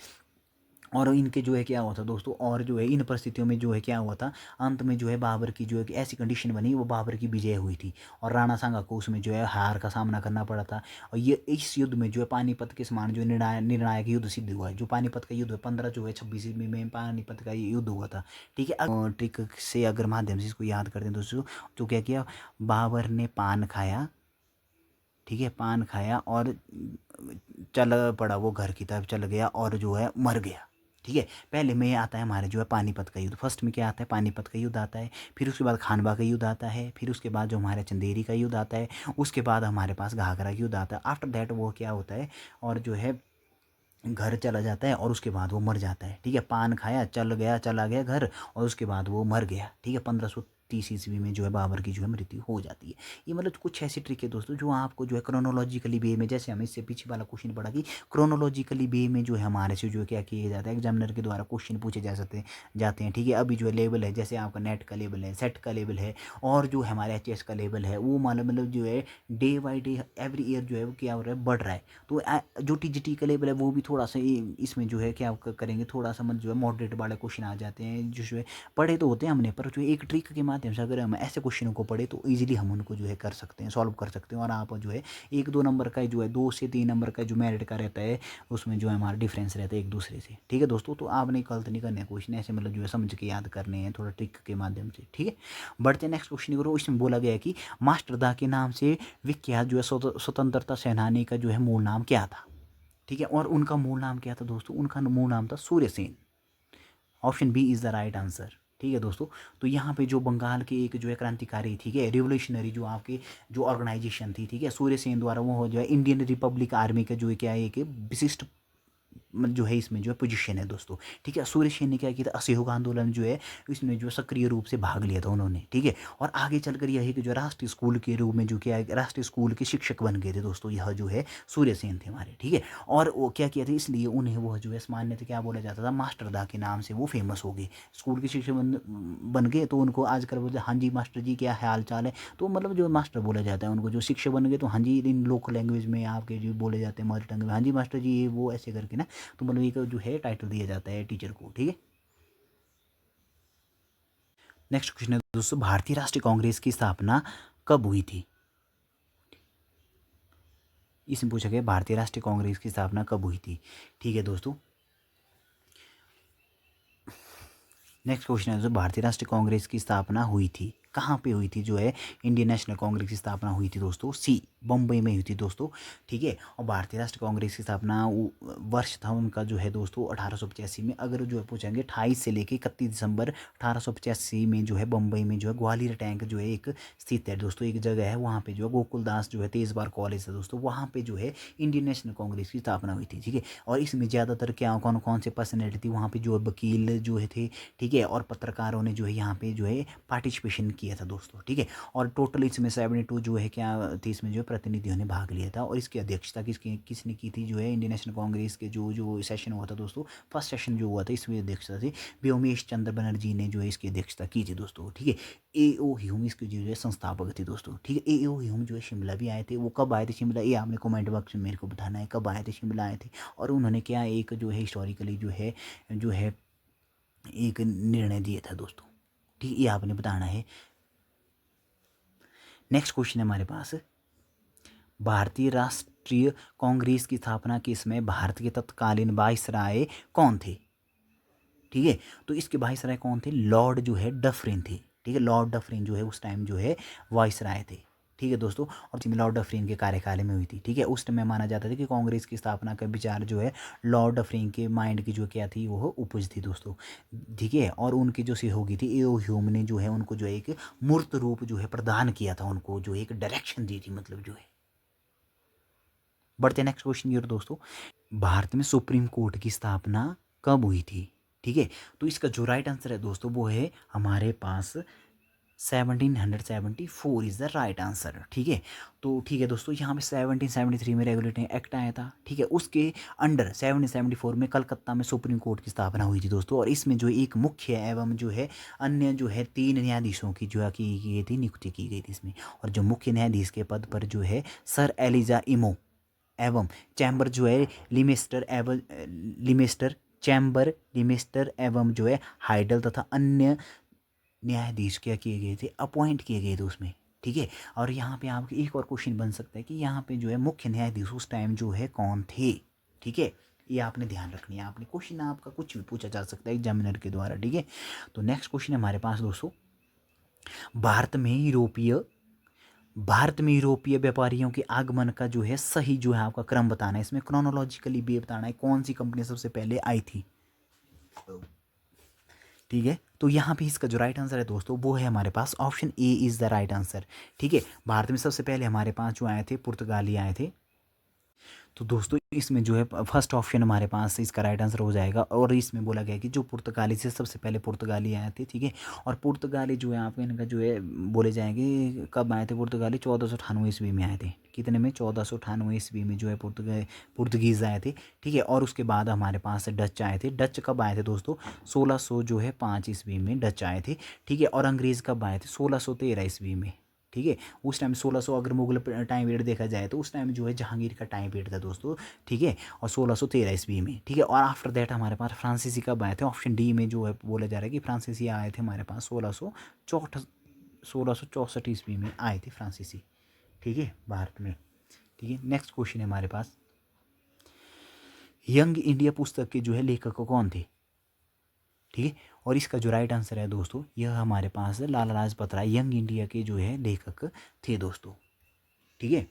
और इनके जो है क्या हुआ था दोस्तों, और जो है इन परिस्थितियों में जो है क्या हुआ था, अंत में जो है बाबर की जो है ऐसी कंडीशन बनी, वो बाबर की विजय हुई थी, और राणा सांगा को उसमें जो है हार का सामना करना पड़ा था। और ये इस युद्ध में जो है पानीपत के समान जो निर्णायक युद्ध सिद्ध हुआ है, जो पानीपत का युद्ध है 15 जो है 26 ईस्वी में पानीपत का युद्ध हुआ था, ठीक है। ट्रिक से अगर माध्यम से इसको याद करते हैं दोस्तों, तो क्या किया, बाबर ने पान खाया, ठीक है, पान खाया और चल पड़ा, वो घर की तरफ चल गया और जो है मर गया, ठीक है। पहले में आता है हमारे जो है पानीपत का युद्ध, फर्स्ट में क्या आता है, पानीपत का युद्ध आता है, फिर उसके बाद खानवा का युद्ध आता है, फिर उसके बाद जो हमारे चंदेरी का युद्ध आता है, उसके बाद हमारे पास घाघरा का युद्ध आता है। आफ्टर दैट वो क्या होता है, और जो है घर चला जाता है, और उसके बाद वो मर जाता है, ठीक है। पान खाया, चला गया घर, और उसके बाद वो मर गया, ठीक है। 1530 ईस्वी में जो है बाबर की जो है मृत्यु हो जाती है। ये मतलब कुछ ऐसी ट्रिक है दोस्तों जो आपको जो है क्रोनोलॉजिकली वे में, जैसे हमें इससे पीछे वाला क्वेश्चन पढ़ा कि क्रोनोलॉजिकली वे में जो है हमारे से जो क्या किया जाता है, एग्जामिनर के द्वारा क्वेश्चन पूछे जाते हैं, ठीक है। अभी जो है लेवल है, जैसे आपका नेट का लेवल है, सेट का लेवल है, और जो हमारे एचएस का लेवल है, वो मतलब जो है day by day every year जो है वो क्या हो रहा है, बढ़ रहा है। तो जो टीजीटी का लेवल है वो भी थोड़ा सा इसमें जो है क्या करेंगे, थोड़ा सा मतलब जो है मॉडरेट वाले क्वेश्चन आ जाते हैं, जो है पढ़े तो होते हैं हमने, पर जो एक ट्रिक के माध्यम से अगर हम ऐसे क्वेश्चनों को पढ़े तो ईजिली हम उनको जो है कर सकते हैं, सॉल्व कर सकते हैं। और आप जो है 1-2 नंबर का जो है 2 से 3 नंबर का जो मेरिट का रहता है, उसमें जो है हमारा डिफरेंस रहता है एक दूसरे से, ठीक है दोस्तों। तो आपने गलत नहीं करने क्वेश्चन, ऐसे मतलब जो है समझ के याद करने हैं थोड़ा ट्रिक के माध्यम से, ठीक है। बढ़ते नेक्स्ट क्वेश्चन करो। इसमें बोला गया है कि मास्टर दा के नाम से विख्यात जो है स्वतंत्रता सेनानी का जो है मूल नाम क्या था, ठीक है। और उनका मूल नाम क्या था दोस्तों, उनका मूल नाम था Surya Sen. Option B is the right answer, ठीक है दोस्तों। तो यहाँ पे जो बंगाल के एक जो है क्रांतिकारी, ठीक है, रिवोल्यूशनरी जो आपके जो ऑर्गेनाइजेशन थी, ठीक है, सूर्यसेन द्वारा वो जो है इंडियन रिपब्लिक आर्मी का जो है क्या है एक विशिष्ट जो है इसमें जो है पोजीशन है दोस्तों। ठीक है, सूर्य सेन ने क्या किया था, असहयोग आंदोलन जो है इसमें जो सक्रिय रूप से भाग लिया था उन्होंने। ठीक है, और आगे चलकर यह है कि जो राष्ट्रीय स्कूल के रूप में जो क्या राष्ट्रीय स्कूल के शिक्षक बन गए थे दोस्तों, यह जो है सूर्य सेन थे हमारे। ठीक है, और वो क्या किया था, इसलिए उन्हें वो जो है मान्य थे, क्या बोला जाता था, मास्टरदा के नाम से वो फेमस हो गए। स्कूल के शिक्षक बन गए तो उनको आजकल बोलते हाँ जी मास्टर जी क्या हाल चाल है, तो मतलब जो मास्टर बोला जाता है उनको। जो शिक्षक बन गए तो हाँ जी इन लोकल लैंग्वेज में आपके जो बोले जाते हैं मदर टंग में, हाँ जी मास्टर जी ये वो ऐसे करके ना, तो मतलब एक जो है टाइटल दिया जाता है टीचर को। ठीक है, नेक्स्ट क्वेश्चन है दोस्तों, भारतीय राष्ट्रीय कांग्रेस की स्थापना कब हुई थी। इसमें पूछा गया भारतीय राष्ट्रीय कांग्रेस की स्थापना कब हुई थी। ठीक है दोस्तों, नेक्स्ट क्वेश्चन है जो भारतीय राष्ट्रीय कांग्रेस की स्थापना हुई थी, कहाँ पे हुई थी, जो है इंडियन नेशनल कांग्रेस की स्थापना हुई थी दोस्तों, सी बम्बई में हुई थी दोस्तों। ठीक है, और भारतीय राष्ट्रीय कांग्रेस की स्थापना वर्ष था उनका जो है दोस्तों 1885 में। अगर जो है पूछेंगे 28 से लेके 31 दिसंबर 1885 में जो है बम्बई में जो है ग्वालियर टैंक जो है एक स्थित है दोस्तों, एक जगह है वहाँ पे जो है गोकुल दास जो है तेजबार कॉलेज है दोस्तों, वहाँ पे जो है इंडियन नेशनल कांग्रेस की स्थापना हुई थी। ठीक है, और इसमें ज़्यादातर क्या कौन कौन से पर्सनैलिटी थी वहाँ पे, जो वकील जो है थे, ठीक है, और पत्रकारों ने जो है यहाँ पे जो है पार्टिसिपेशन किया था दोस्तों। ठीक है, और टोटल इसमें 72 जो है क्या थी, इसमें जो है प्रतिनिधियों ने भाग लिया था। और इसकी अध्यक्षता किसने की थी, जो है इंडियन नेशनल कांग्रेस के जो सेशन हुआ था दोस्तों, फर्स्ट सेशन जो हुआ था इसमें अध्यक्षता थी व्योमेश चंद्र बनर्जी ने जो है इसकी अध्यक्षता की थी दोस्तों। ठीक है, ए.ओ. ह्यूम इसके जो है संस्थापक थे दोस्तों। ठीक है, ए.ओ. ह्यूम जो है शिमला भी आए थे। वो कब आए थे शिमला, ये आपने कमेंट बॉक्स में मेरे को बताना है कब आए थे, शिमला आए थे। और उन्होंने क्या एक जो है हिस्टोरिकली जो है एक निर्णय दिया था दोस्तों। ठीक, ये आपने बताना है। नेक्स्ट क्वेश्चन है हमारे पास, भारतीय राष्ट्रीय कांग्रेस की स्थापना के समय भारत के तत्कालीन वाइसराय कौन थे। ठीक है, तो इसके वाइसराय कौन थे, लॉर्ड जो है डफरिन थे। ठीक है, लॉर्ड डफरिन जो है उस टाइम जो है वाइसराय थे। ठीक है दोस्तों, और लॉर्ड डफरिन के कार्यकाल में हुई थी। ठीक है, उस टाइम में माना जाता था कि कांग्रेस की स्थापना का विचार जो है लॉर्ड डफरिन के माइंड की जो क्या थी वो उपज थी दोस्तों। ठीक है, और उनकी जो सहयोगी थी ए.ओ. ह्यूम ने जो है उनको जो है एक मूर्त रूप जो है प्रदान किया था, उनको जो एक डायरेक्शन दी थी, मतलब जो है। बढ़ते नेक्स्ट क्वेश्चन की ओर दोस्तों, भारत में सुप्रीम कोर्ट की स्थापना कब हुई थी। ठीक है, तो इसका जो राइट आंसर है दोस्तों वो है हमारे पास 1774 इज़ द राइट आंसर। ठीक है, तो ठीक है दोस्तों, यहाँ पे 1773 में रेगुलेटिंग एक्ट आया था। ठीक है, उसके अंडर 1774 में कलकत्ता में सुप्रीम कोर्ट की स्थापना हुई थी दोस्तों। और इसमें जो एक मुख्य एवं जो है अन्य जो है 3 न्यायाधीशों की जो है की गई थी, नियुक्ति की गई थी इसमें। और जो मुख्य न्यायाधीश के पद पर जो है सर एलिजा इमो एवं चैम्बर जो है लिमेस्टर चैम्बर लिमेस्टर एवं जो है हाइडल तथा अन्य न्यायाधीश क्या किए गए थे, अपॉइंट किए गए थे उसमें। ठीक है, और यहाँ पे आपके एक और क्वेश्चन बन सकता है कि यहाँ पे जो है मुख्य न्यायाधीश उस टाइम जो है कौन थे। ठीक है, ये आपने ध्यान रखनी है, आपने क्वेश्चन आपका कुछ भी पूछा जा सकता है एग्जामिनर के द्वारा। ठीक है, तो नेक्स्ट क्वेश्चन है हमारे पास दोस्तों, भारत में यूरोपीय व्यापारियों के आगमन का जो है सही जो है आपका क्रम बताना है, इसमें क्रोनोलॉजिकली भी बताना है कौन सी कंपनी सबसे पहले आई थी। ठीक है, तो यहाँ पे इसका जो राइट आंसर है दोस्तों वो है हमारे पास option A is the right answer. ठीक है, भारत में सबसे पहले हमारे पास जो आए थे पुर्तगाली आए थे। तो दोस्तों इसमें जो है फर्स्ट ऑप्शन हमारे पास इसका राइट आंसर हो जाएगा। और इसमें बोला गया कि जो पुर्तगाली से सबसे पहले पुर्तगाली आए थे। ठीक है, और पुर्तगाली जो है आपको इनका जो है बोले जाएंगे कब आए थे पुर्तगाली, 1498 ईस्वी में आए थे। कितने में, 1498 ईस्वी में जो है पुर्तगीज़ आए थे। ठीक है, और उसके बाद हमारे पास डच आए थे। डच कब आए थे दोस्तों, 1600 जो है 5 ईस्वी में डच आए थे। ठीक है, और अंग्रेज़ कब आए थे, 1613 ईस्वी में। ठीक है, उस टाइम 1600 अगर मुगल टाइम पीरियड देखा जाए तो उस टाइम जो है जहांगीर का टाइम पीरियड था दोस्तों। ठीक है, और 1613 ईस्वी में। ठीक है, और आफ्टर दैट हमारे पास फ्रांसीसी कब आए थे, ऑप्शन डी में जो है बोला जा रहा है कि फ्रांसीसी आए थे हमारे पास 1664 ईस्वी में आए थे फ्रांसीसी। ठीक है, भारत में। ठीक है, नेक्स्ट क्वेश्चन है हमारे पास, यंग इंडिया पुस्तक के जो है लेखक कौन थे। ठीक है, और इसका जो राइट आंसर है दोस्तों यह हमारे पास लाला लाजपत राय यंग इंडिया के जो है लेखक थे दोस्तों। ठीक है,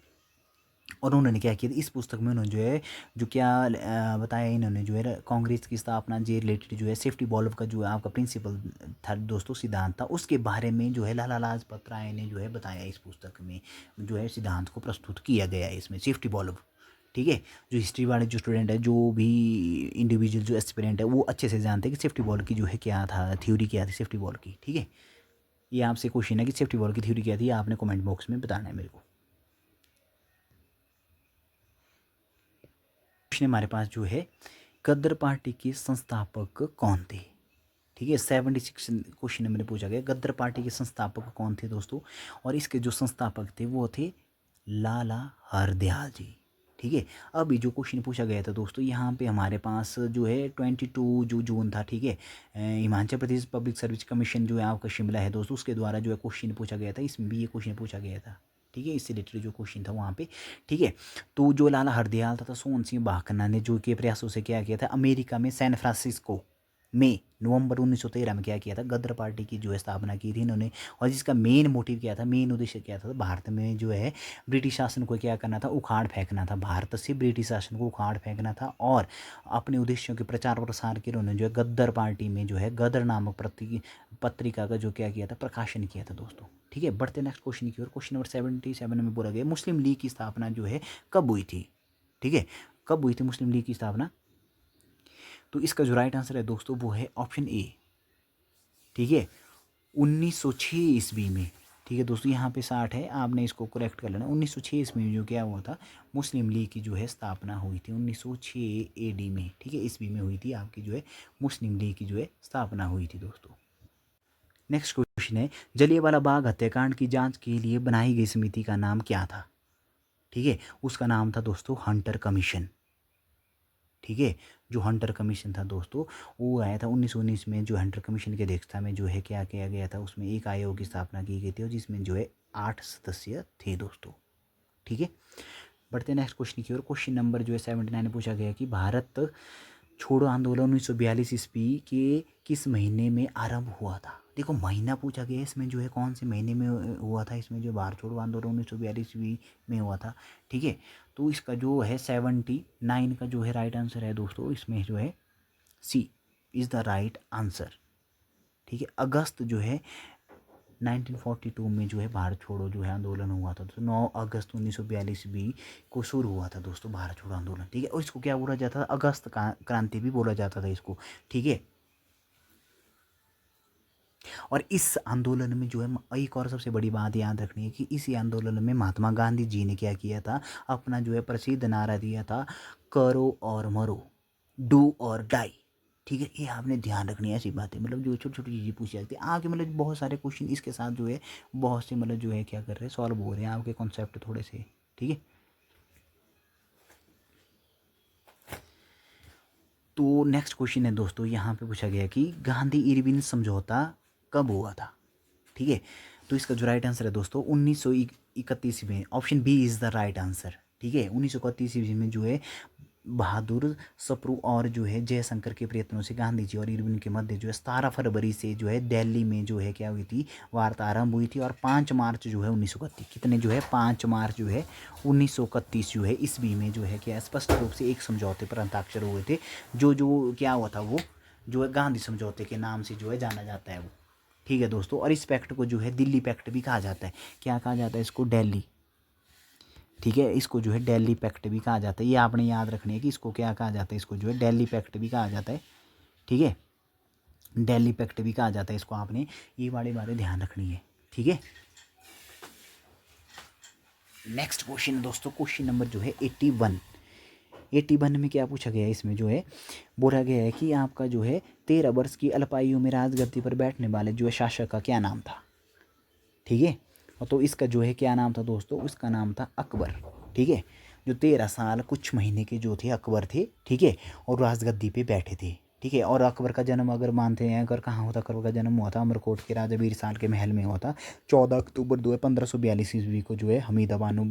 और उन्होंने क्या किया, इस पुस्तक में उन्होंने जो है जो क्या बताया इन्होंने जो है कांग्रेस की स्थापना जे रिलेटेड जो है सेफ्टी वॉल्व का जो है आपका प्रिंसिपल था दोस्तों, सिद्धांत था, उसके बारे में जो है लाला लाजपत राय ने जो है बताया। इस पुस्तक में जो है सिद्धांत को प्रस्तुत किया गया है इसमें सेफ्टी वॉल्व। ठीक है। जो हिस्ट्री वाले जो स्टूडेंट है, जो भी इंडिविजुअल जो एस्पिरेंट है, वो अच्छे से जानते हैं कि सेफ्टी वॉल्व की जो है क्या था, थ्योरी क्या थी सेफ्टी वॉल्व की। ठीक है, ये आपसे क्वेश्चन है कि सेफ्टी वॉल्व की थ्योरी क्या थी, आपने कमेंट बॉक्स में बताना है मेरे को। क्वेश्चन हमारे पास जो है, गदर पार्टी के संस्थापक कौन थे। ठीक है, 76 क्वेश्चन मैंने पूछा गया, गदर पार्टी के संस्थापक कौन थे दोस्तों, और इसके जो संस्थापक थे वो थे लाला हरदयाल जी। ठीक है, अभी जो क्वेश्चन पूछा गया था दोस्तों, यहाँ पे हमारे पास जो है 22 जो जून था। ठीक है, Himachal Pradesh public service commission जो है आपका शिमला है दोस्तों, उसके द्वारा जो है क्वेश्चन पूछा गया था, इसमें भी ये क्वेश्चन पूछा गया था। ठीक है, इससे रिलेटेड जो क्वेश्चन था वहाँ पे। ठीक है, तो जो लाला हरदयाल था सोहन सिंह भाखना ने जो के प्रयासों से क्या किया था, अमेरिका में सैन फ्रांसिस्को में नवंबर 1913 में क्या किया था, गदर पार्टी की जो है स्थापना की थी इन्होंने। और जिसका मेन मोटिव क्या था, मेन उद्देश्य क्या था, तो भारत में जो है ब्रिटिश शासन को क्या करना था, उखाड़ फेंकना था, भारत से ब्रिटिश शासन को उखाड़ फेंकना था। और अपने उद्देश्यों के प्रचार प्रसार के उन्होंने जो है गदर पार्टी में जो है गदर नामक पत्रिका का जो क्या किया था, प्रकाशन किया था दोस्तों। ठीक है, बढ़ते नेक्स्ट क्वेश्चन की ओर। क्वेश्चन नंबर 77 में बोला गया, मुस्लिम लीग की स्थापना जो है कब हुई थी। ठीक है, कब हुई थी मुस्लिम लीग की स्थापना, तो इसका जो राइट आंसर है दोस्तों वो है ऑप्शन ए। ठीक है, 1906 ईस्वी में। ठीक है दोस्तों, यहाँ पे 60 है, आपने इसको करेक्ट कर लेना। 1906 ईस्वी में जो क्या हुआ था, मुस्लिम लीग की जो है स्थापना हुई थी 1906 AD में। ठीक है, ईस्वी में हुई थी आपकी जो है मुस्लिम लीग की जो है स्थापना हुई थी दोस्तों। नेक्स्ट क्वेश्चन है, जलियांवाला बाग हत्याकांड की जांच के लिए बनाई गई समिति का नाम क्या था। ठीक है, उसका नाम था दोस्तों हंटर कमीशन। ठीक है, जो हंटर कमीशन था दोस्तों, वो आया था 1919 में। जो हंटर कमीशन की अध्यक्षता में जो है क्या किया गया था, उसमें एक आयोग की स्थापना की गई थी और जिसमें जो है 8 सदस्य थे दोस्तों। ठीक है, बढ़ते नेक्स्ट क्वेश्चन की ओर। क्वेश्चन नंबर जो है 79 में पूछा गया कि भारत छोड़ो आंदोलन 1942 ईस्वी के किस महीने में आरंभ हुआ था। देखो महीना पूछा गया, इसमें जो है कौन से महीने में हुआ था, इसमें जो भारत छोड़ो आंदोलन 1942 ईस्वी में हुआ था। ठीक है, तो इसका जो है 79 का जो है राइट आंसर है दोस्तों, इसमें जो है सी इज़ द राइट आंसर। ठीक है, अगस्त जो है 1942 में जो है भारत छोड़ो जो है आंदोलन हुआ था। तो 9 अगस्त 1942 ईस्वी को शुरू हुआ था दोस्तों भारत छोड़ो आंदोलन। ठीक है, और इसको क्या बोला जाता था, अगस्त क्रांति भी बोला जाता था इसको। ठीक है, और इस आंदोलन में जो है एक और सबसे बड़ी बात याद रखनी है कि इसी आंदोलन में महात्मा गांधी जी ने क्या किया था, अपना जो है प्रसिद्ध नारा दिया था, करो और मरो, डू और डाई। ठीक है, ये आपने ध्यान रखनी है ऐसी बातें, मतलब जो छोटी छोटी चीज़ें पूछी जाती है आगे, मतलब बहुत सारे क्वेश्चन इसके साथ जो है बहुत से मतलब जो है क्या कर रहे हैं, सॉल्व हो रहे हैं आपके कॉन्सेप्ट थोड़े से। ठीक है, तो नेक्स्ट क्वेश्चन है दोस्तों, यहाँ पे पूछा गया कि गांधी इरविन समझौता कब हुआ था। ठीक है, तो इसका जो राइट आंसर है दोस्तों 1931 में, option B is the right answer. ठीक है, 1931 में जो है बहादुर सप्रू और जो है जयशंकर के प्रयत्नों से गांधी जी और इरविन के मध्य जो है 17 फरवरी से जो है दिल्ली में जो है क्या हुई थी, वार्ता आरंभ हुई थी। और 5 मार्च जो है 1931, कितने जो है 5 मार्च जो है 1931 जो है ईस्वी में जो है क्या स्पष्ट रूप से एक समझौते पर हस्ताक्षर हुए थे, जो जो क्या हुआ था, वो जो है गांधी समझौते के नाम से जो है जाना जाता है वो। ठीक है दोस्तों, और इस पैक्ट को जो है दिल्ली पैक्ट भी कहा जाता है। क्या कहा जाता है इसको, दिल्ली। ठीक है, इसको जो है दिल्ली पैक्ट भी कहा जाता है, ये आपने याद रखनी है कि इसको क्या कहा जाता है, इसको जो है दिल्ली पैक्ट भी कहा जाता है। ठीक है, दिल्ली पैक्ट भी कहा जाता है इसको, आपने ये वाली बातें ध्यान रखनी है। ठीक है, नेक्स्ट क्वेश्चन दोस्तों, क्वेश्चन नंबर जो है 81 में क्या पूछा गया है, इसमें जो है बोला गया है कि आपका जो है 13 वर्ष की अल्पायु में राजगद्दी पर बैठने वाले जो है शासक का क्या नाम था। ठीक है, तो इसका जो है क्या नाम था दोस्तों, उसका नाम था अकबर। ठीक है, जो 13 साल कुछ महीने के जो थे अकबर थे। ठीक है, और राजगद्दी पे बैठे थे। ठीक है, और अकबर का जन्म अगर मानते हैं, अगर कहाँ होता, अकबर का जन्म हुआ था अमरकोट के राजा वीर साल के महल में हुआ था। 14 अक्टूबर 1542 ईस्वी को जो है हमीदा बानो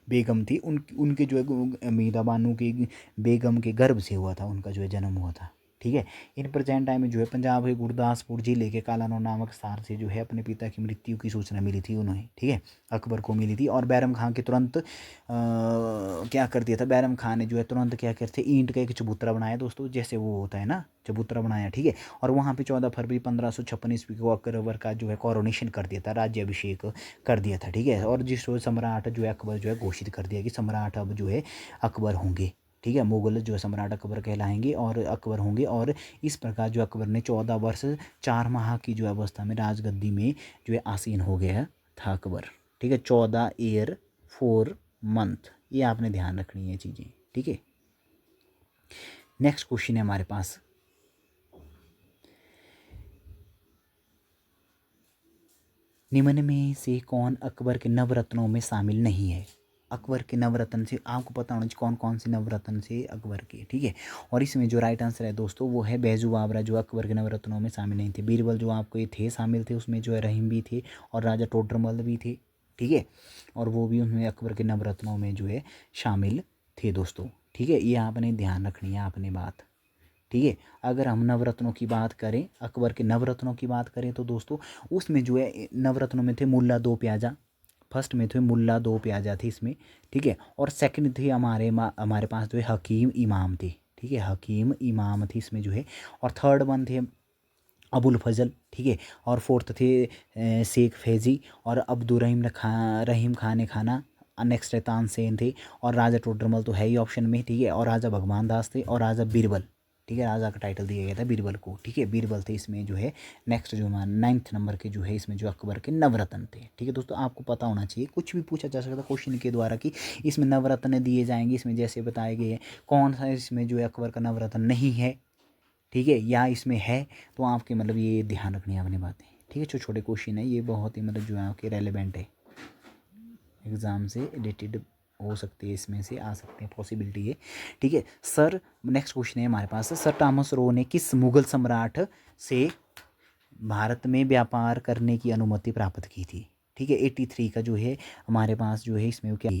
बेगम थी, उनके जो है हमीदा बानो की बेगम के गर्भ से हुआ था, उनका जो है जन्म हुआ था। ठीक है। इन प्रेजेंट टाइम में जो है पंजाब के गुरदासपुर जिले के कालानौर नामक स्थान से जो है अपने पिता की मृत्यु की सूचना मिली थी उन्हें, ठीक है, अकबर को मिली थी। और बैरम खान के तुरंत क्या कर दिया था, बैरम खान ने जो है तुरंत क्या करते, ईंट का एक चबूतरा बनाया दोस्तों, जैसे वो होता है ना चबूतरा बनाया, ठीक है। और वहाँ पे 14 फरवरी 1556 ईस्वी को अकबर का जो है कॉरोनेशन कर दिया था, राज्याभिषेक कर दिया था, ठीक है। और जिस रोज सम्राट जो है अकबर जो है घोषित कर दिया कि सम्राट अब जो है अकबर होंगे, ठीक है, मुगल जो है सम्राट अकबर कहलाएंगे और अकबर होंगे। और इस प्रकार जो अकबर ने 14 वर्ष 4 माह की जो अवस्था में राजगद्दी में जो है आसीन हो गया था अकबर, ठीक है। 14 ईयर 4 मंथ, ये आपने ध्यान रखनी है चीज़ें, ठीक है। नेक्स्ट क्वेश्चन है हमारे पास, निम्न में से कौन अकबर के नवरत्नों में शामिल नहीं है। अकबर के नवरत्न से आपको पता होना चाहिए कौन कौन से नवरत्न से अकबर के, ठीक है। और इसमें जो राइट आंसर है दोस्तों वो है बैजू बाबरा, जो अकबर के नवरत्नों में शामिल नहीं थे। बीरबल जो आपको ये थे शामिल थे, उसमें जो है रहीम भी थे और राजा टोडरमल भी थे, ठीक है, और वो भी उनमें अकबर के नवरत्नों में जो है शामिल थे दोस्तों, ठीक है। ये आपने ध्यान रखनी है आपने बात, ठीक है। अगर हम नवरत्नों की बात करें, अकबर के नवरत्नों की बात करें तो दोस्तों उसमें जो है नवरत्नों में थे मुल्ला दो प्याजा, फर्स्ट में थे मुल्ला दो प्याजा थे इसमें, ठीक है। और सेकंड थे हमारे पास जो है हकीम इमाम थे, ठीक है, हकीम इमाम थे इसमें जो है। और थर्ड वन थे अबुल फजल, ठीक है। और फोर्थ थे शेख फैजी और अब्दुल रहीम खान खाना, नेक्स्ट है तानसेन थे। और राजा टोडरमल तो है ही ऑप्शन में, ठीक है। और राजा भगवान दास थे और राजा बीरबल, ठीक है, राजा का टाइटल दिया गया था बीरबल को, ठीक है, बीरबल थे इसमें जो है। नेक्स्ट जो हमारा 9th नंबर के जो है इसमें जो अकबर के नवरत्न थे, ठीक है दोस्तों। आपको पता होना चाहिए, कुछ भी पूछा जा सकता है क्वेश्चन के द्वारा कि इसमें नवरत्न दिए जाएंगे, इसमें जैसे बताए गए हैं कौन सा इसमें जो है अकबर का नवरत्न नहीं है, ठीक है, या इसमें है, तो आपके मतलब ये ध्यान रखनी है अपनी बातें, ठीक है। जो छोटे क्वेश्चन है ये बहुत ही मतलब जो है आपके रेलेवेंट है, एग्ज़ाम से रिलेटेड हो सकती है, इसमें से आ सकते हैं, पॉसिबिलिटी है, ठीक है सर। नेक्स्ट क्वेश्चन है हमारे पास, सर टॉमस रो ने किस मुगल सम्राट से भारत में व्यापार करने की अनुमति प्राप्त की थी, ठीक है। 83 का जो है हमारे पास जो है इसमें क्या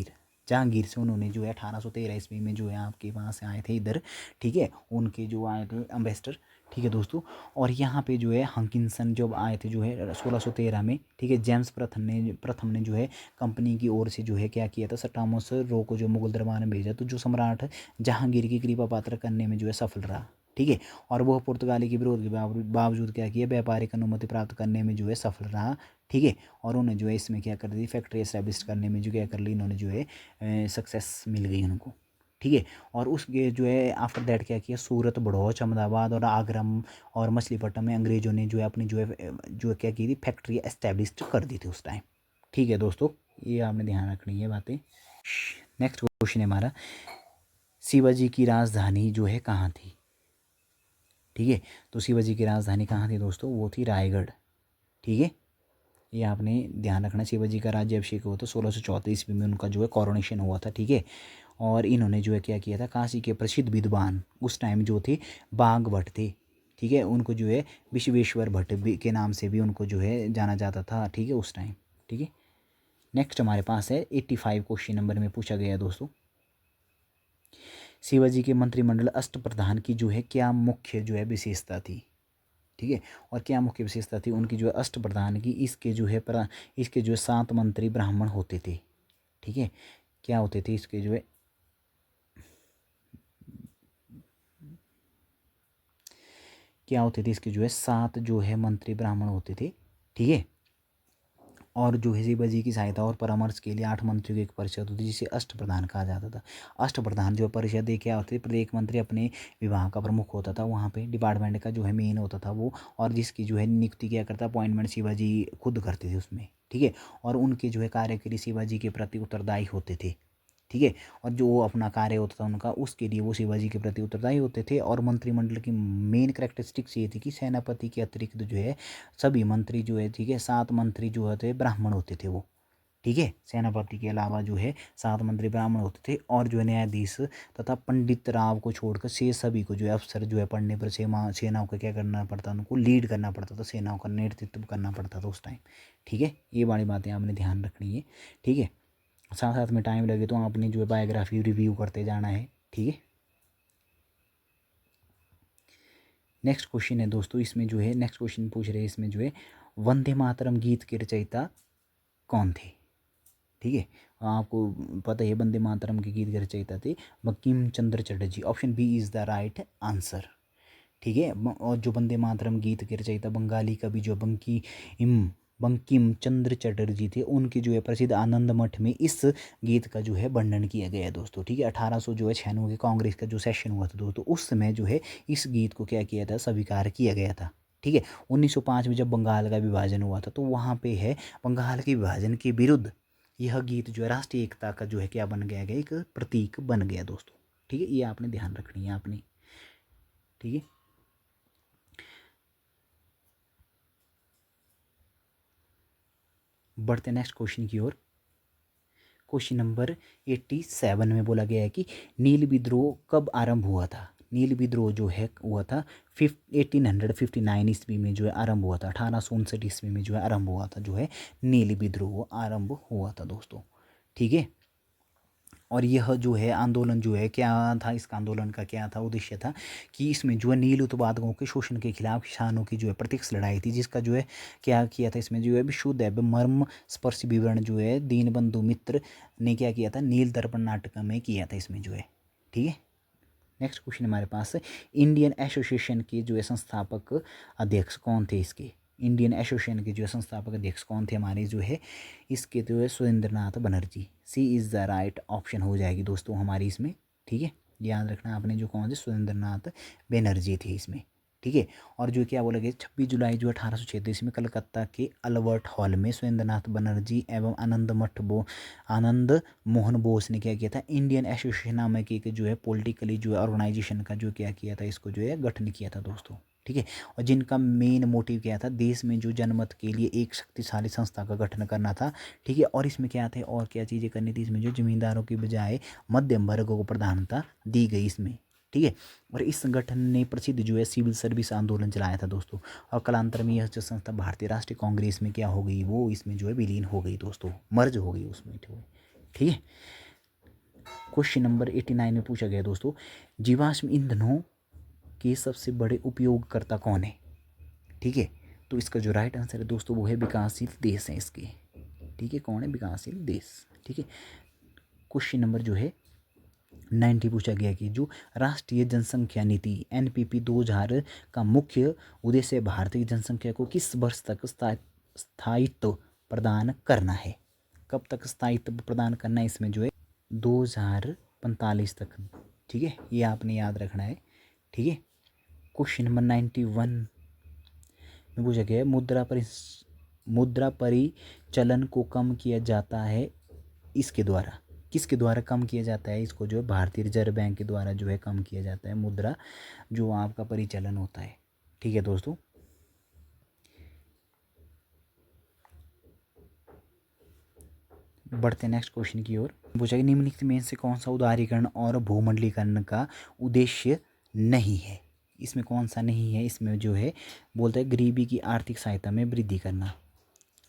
जहांगीर से उन्होंने जो है 1813 ईस्वी में जो है आपके पास आए थे इधर, ठीक है, उनके जो आए थे अम्बेसडर, ठीक है दोस्तों। और यहाँ पे जो है हंकिंसन जब आए थे जो है 1613 में, ठीक है, जेम्स प्रथम ने जो है कंपनी की ओर से जो है क्या किया था, सर टॉमस रो को जो मुगल दरबार में भेजा, तो जो सम्राट जहांगीर की कृपा पात्र करने में जो है सफल रहा, ठीक है। और वह पुर्तगाली के विरोध के बावजूद क्या किया, व्यापारिक अनुमति प्राप्त करने में जो है सफल रहा, ठीक है। और उन्हें जो है इसमें क्या कर दी, फैक्ट्री एस्टेब्लिश करने में जो क्या कर ली इन्होंने जो है सक्सेस मिल गई उनको, ठीक है। और उसके जो है आफ्टर दैट क्या किया, सूरत, बड़ौच, अहमदाबाद और आगरा और मछलीपट्टनम में अंग्रेजों ने जो है अपनी जो है क्या की थी, फैक्ट्री एस्टेब्लिश कर दी थी उस टाइम, ठीक है दोस्तों। ये आपने ध्यान रखनी है बातें। नेक्स्ट क्वेश्चन है हमारा, शिवाजी की राजधानी जो है कहाँ थी, ठीक है। तो शिवाजी की राजधानी कहाँ थी दोस्तों, वो थी रायगढ़, ठीक है। ये आपने ध्यान रखना, शिवाजी का राज्याभिषेक हुआ था 1634 ईस्वी में, उनका जो है कॉरोनेशन हुआ था, ठीक है। और इन्होंने जो है क्या किया था, काशी के प्रसिद्ध विद्वान उस टाइम जो थे बाघ भट्ट थे, ठीक है, उनको जो है विश्वेश्वर भट्ट के नाम से भी उनको जो है जाना जाता था, ठीक है, उस टाइम, ठीक है। नेक्स्ट हमारे पास है 85 क्वेश्चन नंबर में पूछा गया है दोस्तों, शिवाजी के मंत्रिमंडल अष्टप्रधान की जो है क्या मुख्य जो है विशेषता थी, ठीक है। और क्या मुख्य विशेषता थी उनकी जो है अष्टप्रधान की, इसके जो है 7 मंत्री ब्राह्मण होते थे, ठीक है। क्या होते थे इसके जो है, क्या होते थे इसके जो है 7 जो है मंत्री ब्राह्मण होते थे, ठीक है। और जो है शिवाजी की सहायता और परामर्श के लिए 8 मंत्रियों की एक परिषद होती जिसे अष्टप्रधान कहा जाता था। अष्टप्रधान जो परिषद क्या होती है, प्रत्येक मंत्री अपने विभाग का प्रमुख होता था, वहाँ पे डिपार्टमेंट का जो है मेन होता था वो, और जिसकी जो है नियुक्ति क्या करता, अपॉइंटमेंट शिवाजी खुद करते थे उसमें, ठीक है। और उनके जो है कार्य के लिए शिवाजी के प्रति उत्तरदायी होते थे, ठीक है। और जो अपना कार्य होता था उनका उसके लिए वो शिवाजी के प्रति उत्तरदायी होते थे। और मंत्रिमंडल की मेन करेक्टरिस्टिक्स ये थी कि सेनापति के अतिरिक्त जो है सभी मंत्री जो है, ठीक है, 7 मंत्री जो होते ब्राह्मण होते थे वो, ठीक है। सेनापति के अलावा जो है 7 मंत्री ब्राह्मण होते थे। और जो है न्यायाधीश तथा पंडित राव को छोड़कर से सभी को जो है अफसर जो है पढ़ने पर सेनाओं का क्या करना पड़ता, उनको लीड करना पड़ता था, सेनाओं का नेतृत्व करना पड़ता था उस टाइम, ठीक है। ये बड़ी बातें आपने ध्यान रखनी है, ठीक है। साथ साथ में टाइम लगे तो आपने जो है बायोग्राफी रिव्यू करते जाना है, ठीक है। नेक्स्ट क्वेश्चन है दोस्तों, इसमें जो है नेक्स्ट क्वेश्चन पूछ रहे हैं, इसमें जो है वंदे मातरम गीत के रचयिता कौन थे? ठीक है, आपको पता है वंदे मातरम के गीत के रचयिता थे Bankim Chandra Chatterjee. Option B is the right answer. ठीक है, और जो वंदे मातरम गीत के रचयिता बंगाली कवि जो बंकिम चंद्र चटर्जी थे, उनके जो है प्रसिद्ध आनंद मठ में इस गीत का जो है वर्णन किया गया है दोस्तों। ठीक है, 1896 के कांग्रेस का जो सेशन हुआ था दोस्तों, उस समय जो है इस गीत को क्या किया था, स्वीकार किया गया था। ठीक है, 1905 में जब बंगाल का विभाजन हुआ था, तो वहाँ पे है बंगाल के विभाजन के विरुद्ध यह गीत जो है राष्ट्रीय एकता का जो है क्या बन गया, एक प्रतीक बन गया दोस्तों। ठीक है, ये आपने ध्यान रखनी है आपने। ठीक है, बढ़ते नेक्स्ट क्वेश्चन की ओर। क्वेश्चन नंबर 87 में बोला गया है कि नील विद्रोह कब आरंभ हुआ था? नील विद्रोह जो है हुआ था 1859 ईस्वी में जो है आरंभ हुआ था। 1859 ईस्वी में जो है आरंभ हुआ था, जो है नील विद्रोह आरंभ हुआ था दोस्तों। ठीक है, और यह जो है आंदोलन जो है क्या था, इसका आंदोलन का क्या था, उद्देश्य था कि इसमें जो है नील उत्पादकों के शोषण के खिलाफ किसानों की जो है प्रत्यक्ष लड़ाई थी, जिसका जो है क्या किया था, इसमें जो है विशुद्ध एवं मर्म स्पर्शी विवरण जो है दीनबंधु मित्र ने क्या किया था, नील दर्पण नाटक में किया था इसमें जो है। ठीक है, नेक्स्ट क्वेश्चन हमारे पास इंडियन एसोसिएशन के जो है संस्थापक अध्यक्ष कौन थे? इसके इंडियन एसोसिएशन के जो है संस्थापक अध्यक्ष कौन थे हमारे जो है, इसके जो है सुरेंद्रनाथ बनर्जी। सी इज़ द राइट ऑप्शन हो जाएगी दोस्तों हमारी इसमें। ठीक है, याद रखना आपने जो कौन थे, सुरेंद्रनाथ बनर्जी थे इसमें। ठीक है, और जो क्या बोला गया 26 जुलाई जो 1836 में कलकत्ता के अल्बर्ट हॉल में सुरेंद्रनाथ बनर्जी एवं आनंद मोहन बोस ने क्या किया था, इंडियन एसोसिएशन नामक एक जो है पॉलिटिकली जो है ऑर्गेनाइजेशन का जो क्या किया था, इसको जो है गठन किया था दोस्तों। ठीक है, और जिनका मेन मोटिव क्या था, देश में जो जनमत के लिए एक शक्तिशाली संस्था का गठन करना था। ठीक है, और इसमें क्या थे और क्या चीज़ें करनी थी, इसमें जो जमींदारों की बजाय मध्यम वर्ग को प्रधानता दी गई इसमें। ठीक है, और इस संगठन ने प्रसिद्ध जो है सिविल सर्विस आंदोलन चलाया था दोस्तों, और कालांतर में यह जो संस्था भारतीय राष्ट्रीय कांग्रेस में क्या हो गई, वो इसमें जो है विलीन हो गई दोस्तों, मर्ज हो गई उसमें। ठीक है, क्वेश्चन नंबर 89 में पूछा गया दोस्तों, जीवाश्म ईंधनों के सबसे बड़े उपयोगकर्ता कौन है? ठीक है, तो इसका जो राइट आंसर है दोस्तों वो है विकासशील देश हैं इसके। ठीक है, कौन है, विकासशील देश। ठीक है, क्वेश्चन नंबर जो है 90 पूछा गया कि जो राष्ट्रीय जनसंख्या नीति NPP 2000 का मुख्य उद्देश्य भारतीय जनसंख्या को किस वर्ष तक स्थायित्व प्रदान करना है? कब तक स्थायित्व प्रदान करना है, इसमें जो है 2045 तक। ठीक है, ये आपने याद रखना है। ठीक है, क्वेश्चन नंबर 91 में पूछा गया है मुद्रा परिचलन को कम किया जाता है इसके द्वारा, किसके द्वारा कम किया जाता है इसको, जो है भारतीय रिजर्व बैंक के द्वारा जो है कम किया जाता है मुद्रा जो आपका परिचालन होता है। ठीक है दोस्तों, बढ़ते नेक्स्ट क्वेश्चन की ओर। पूछा कि निम्नलिखित में से कौन सा उदारीकरण और भूमंडलीकरण का उद्देश्य नहीं है? इसमें कौन सा नहीं है, इसमें जो है बोलता है गरीबी की आर्थिक सहायता में वृद्धि करना।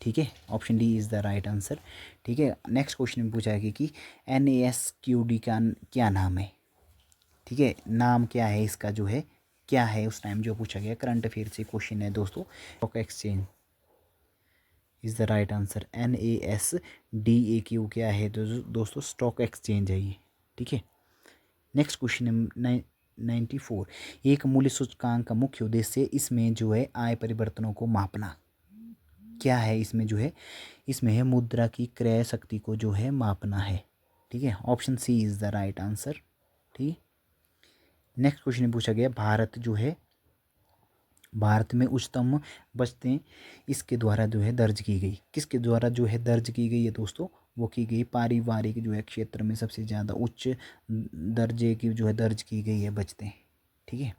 ठीक है, option D is the right answer. ठीक है, नेक्स्ट क्वेश्चन में पूछा है कि NASQD का क्या नाम है? ठीक है, नाम क्या है इसका, जो है क्या है उस टाइम जो पूछा गया, करंट अफेयर से क्वेश्चन है दोस्तों। Stock exchange is the right answer. NASDAQ क्या है दोस्तों, स्टॉक एक्सचेंज है ये। ठीक है, नेक्स्ट क्वेश्चन 94, एक मूल्य सूचकांक का मुख्य उद्देश्य इसमें जो है आय परिवर्तनों को मापना क्या है, इसमें जो है इसमें है मुद्रा की क्रय शक्ति को जो है मापना है। ठीक है, option C is the right answer. ठीक है, नेक्स्ट क्वेश्चन में पूछा गया भारत में उच्चतम बचतें इसके द्वारा जो है दर्ज की गई, किसके द्वारा जो है दर्ज की गई है दोस्तों, वो की गई पारिवारिक जो है क्षेत्र में सबसे ज़्यादा उच्च दर्जे की जो है दर्ज की गई है बचतें। ठीक है,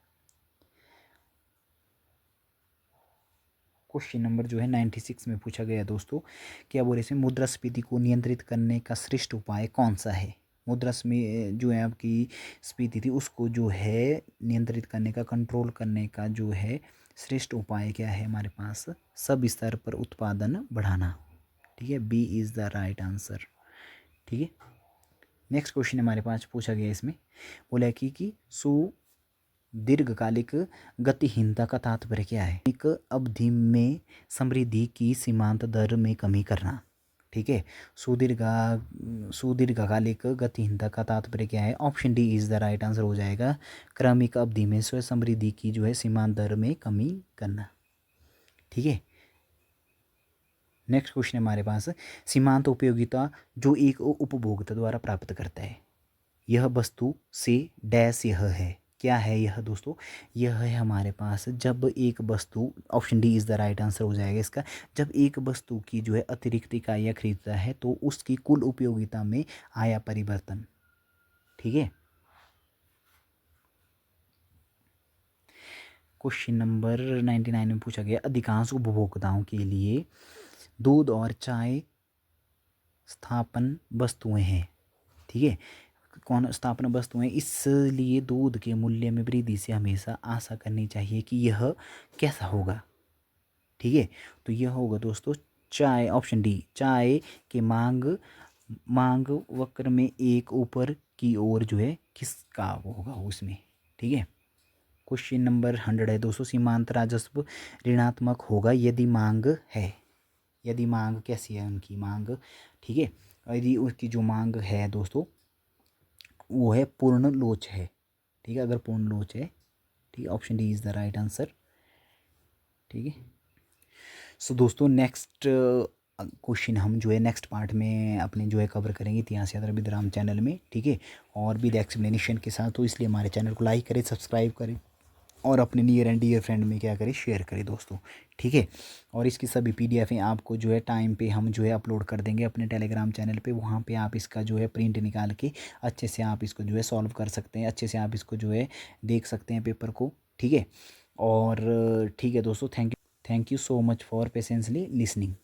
क्वेश्चन नंबर जो है 96 में पूछा गया दोस्तों, क्या बोले इसमें मुद्रास्फीति को नियंत्रित करने का श्रेष्ठ उपाय कौन सा है? मुद्रास्फीति जो है आपकी स्फीति थी उसको जो है नियंत्रित करने का, कंट्रोल करने का जो है श्रेष्ठ उपाय क्या है हमारे पास, सब स्तर पर उत्पादन बढ़ाना। ठीक है, B is the right answer. ठीक है, नेक्स्ट क्वेश्चन हमारे पास पूछा गया इसमें बोला कि दीर्घकालिक गतिहीनता का तात्पर्य क्या है? एक अवधि में समृद्धि की सीमांत दर में कमी करना। ठीक है, सुदीर्घकालिक गतिहीनता का तात्पर्य क्या है? Option D is the right answer हो जाएगा। क्रमिक अवधि में स्व समृद्धि की जो है सीमांत दर में कमी करना। ठीक है, नेक्स्ट क्वेश्चन हमारे पास, सीमांत उपयोगिता जो एक उपभोक्ता द्वारा प्राप्त करता है, यह वस्तु से डैश यह है। क्या है यह दोस्तों? यह है हमारे पास जब एक वस्तु, option D is the right answer हो जाएगा इसका, जब एक वस्तु की जो है अतिरिक्त इकाइयाँ खरीदता है तो उसकी कुल उपयोगिता में आया परिवर्तन। ठीक है, क्वेश्चन नंबर 99 में पूछा गया, अधिकांश उपभोक्ताओं के लिए दूध और चाय स्थापन वस्तुएं हैं। ठीक है, कौन स्थापना वस्तुएं, इसलिए दूध के मूल्य में वृद्धि से हमेशा आशा करनी चाहिए कि यह कैसा होगा। ठीक है, तो यह होगा दोस्तों चाय, ऑप्शन डी, चाय के मांग वक्र में एक ऊपर की ओर जो है किसका होगा उसमें। ठीक है, क्वेश्चन नंबर 100 है दोस्तों, सीमांत राजस्व ऋणात्मक होगा यदि मांग है। यदि मांग कैसी है उनकी मांग? ठीक है, यदि उसकी जो मांग है दोस्तों वो है पूर्ण लोच है। ठीक है, अगर पूर्ण लोच है, ठीक है, option D is the right answer. ठीक है, सो दोस्तों नेक्स्ट क्वेश्चन हम जो है नेक्स्ट पार्ट में अपने जो है कवर करेंगे इतिहास यात्रा विद राम चैनल में। ठीक है, और विद एक्सप्लेनेशन के साथ, तो इसलिए हमारे चैनल को लाइक करें, सब्सक्राइब करें और अपने नियर एंड डियर फ्रेंड में क्या करें, शेयर करें दोस्तों। ठीक है, और इसकी सभी पीडीएफ आपको जो है टाइम पे हम जो है अपलोड कर देंगे अपने टेलीग्राम चैनल पे। वहाँ पे आप इसका जो है प्रिंट निकाल के अच्छे से आप इसको जो है सॉल्व कर सकते हैं, अच्छे से आप इसको जो है देख सकते हैं पेपर को। ठीक है, और ठीक है दोस्तों, thank you so much for patiently listening.